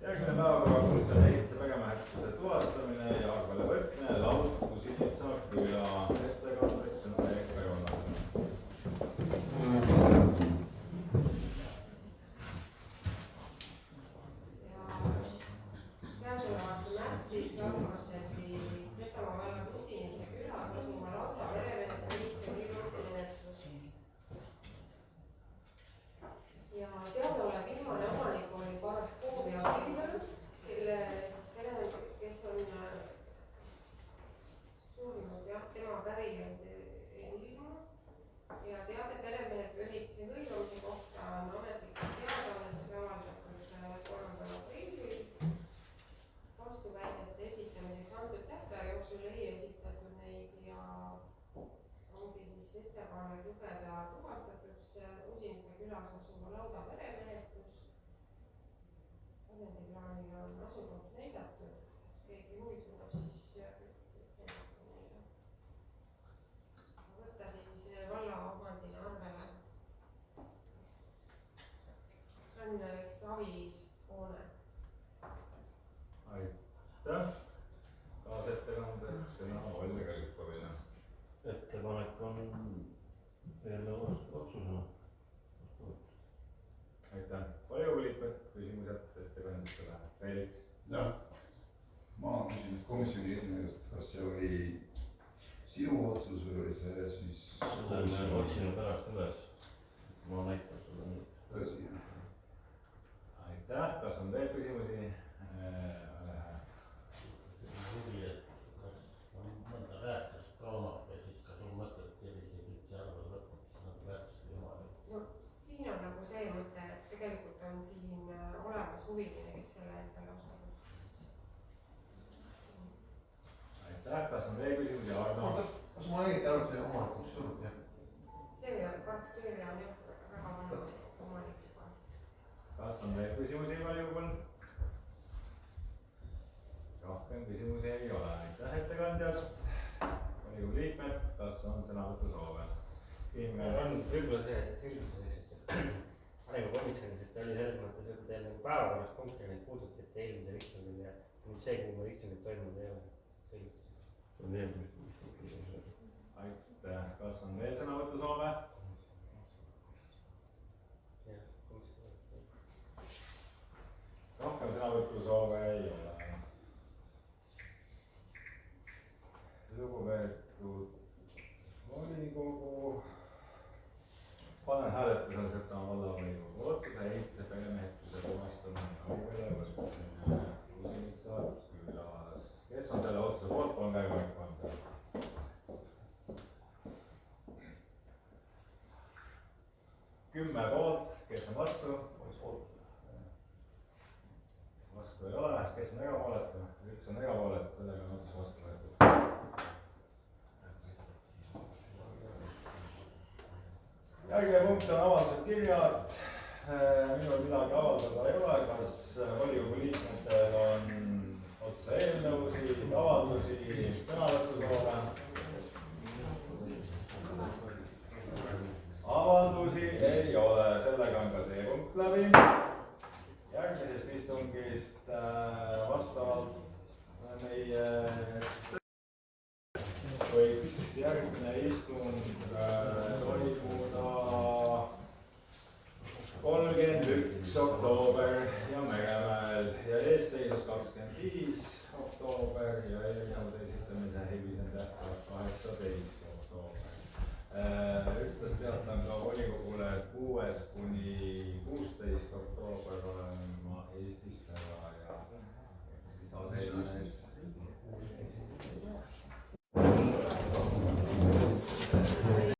Järgmine päevakorrapunkt on ehitise peremehetuse tuvastamine ja arvele võtmine, lahutus Sinitsa küla. Ettekandeks sõna Erik Peronale. Käesoleva aasta märtsis alustati Setomaa vallas Usinise külas asuva lauda peremeeste ehitise kõigemenetlus. ja teadaolev viimane omanik oli Paraskoovi Abilõõs, kelle peremehed, kes on surnud jah, tema pärijaid ei ilmunud ja teade peremehetu ehitise hõivamise kohta on ametlikult teadaannetes avaldatud 3. aprillil. Vastuväidete esitamiseks antud tähtaja jooksul ei esitatud neid ja ongi siis ettepanek lugeda tuvastatuks Usinise külas asuva lauda peremehetus. Asendiplaanile on asukoht näidatud, keegi huvitub, siis näidata neile. Võtta siis valla omandina arvele. See on Savist hoone. Aitäh. Kaasettekandeks sõna Olli Rõivkovile. Ettepanek on eelnõu otsusena. Aitäh. Volikogu liikmed, küsimused ettekandjatele. Feliks. jah, ma küsin komisjoni esimehelt, kas see oli sinu otsus või oli see siis Selle me otsime pärast üles. Ma näitan sulle nüüd. tõsi? Aitäh. Kas on veel küsimusi? huvi, et kas on mõnda väärtust ka omab või siis kas on mõtet selliseid üldse arvele võtta, mis on väärtust või omab? No siin on nagu see mõte, et tegelikult on siin olemas huviline, kes selle endale ostab. Aitäh. Kas on veel küsimusi? Arno. kas ma õieti aru, see omanikuks surnud jah? see kaks kirja on jah väga vana omanik juba. Kas on veel küsimusi volikogul? Rohkem küsimusi ei ole. Aitäh ettekandjad. Volikogu liikmed, kas on sõnavõtusoove? on võib-olla see selgituseks, et arengukomisjonis, et oli selles mõttes, et teil nagu päevakorras punkti neid puudutati eelmisel istungil ja nüüd see, kuhu meil istungid toimunud ei ole. Selgituseks. See on eelmist. Aitäh. Kas on veel sõnavõtusoove? Rohkem sõnavõtusoove ei ole. Lugupeetud volikogu, panen hääletusele Setomaa vallavolikogu otsuse ehitise peremehetuse tuvastamine arvele võtmine Usinitsa külas. Kes on selle otsuse poolt, palun käega märku anda. 10 poolt, kes on vastu? Vastu ei ole, kes on erapooletu? 1 on erapooletu, sellega on otsus vastu võetud. järgmine punkt on avaldused, kirjad. Minul midagi avaldada ei ole, kas volikogu liikmetel on otsuse eelnõusid, avaldusi, sõnavõtusoove? Avaldusi ei ole, sellega on ka see punkt läbi. Järgmisest istungist vastavalt meie võiks järgmine istung toimuda 31 oktoober ja Meremäel ja eesseisus 25 oktoober ja eelnõude esitamise hilisem tähtaeg 18 oktoober. Ühtlasi teatan ka volikogule 6. kuni 16.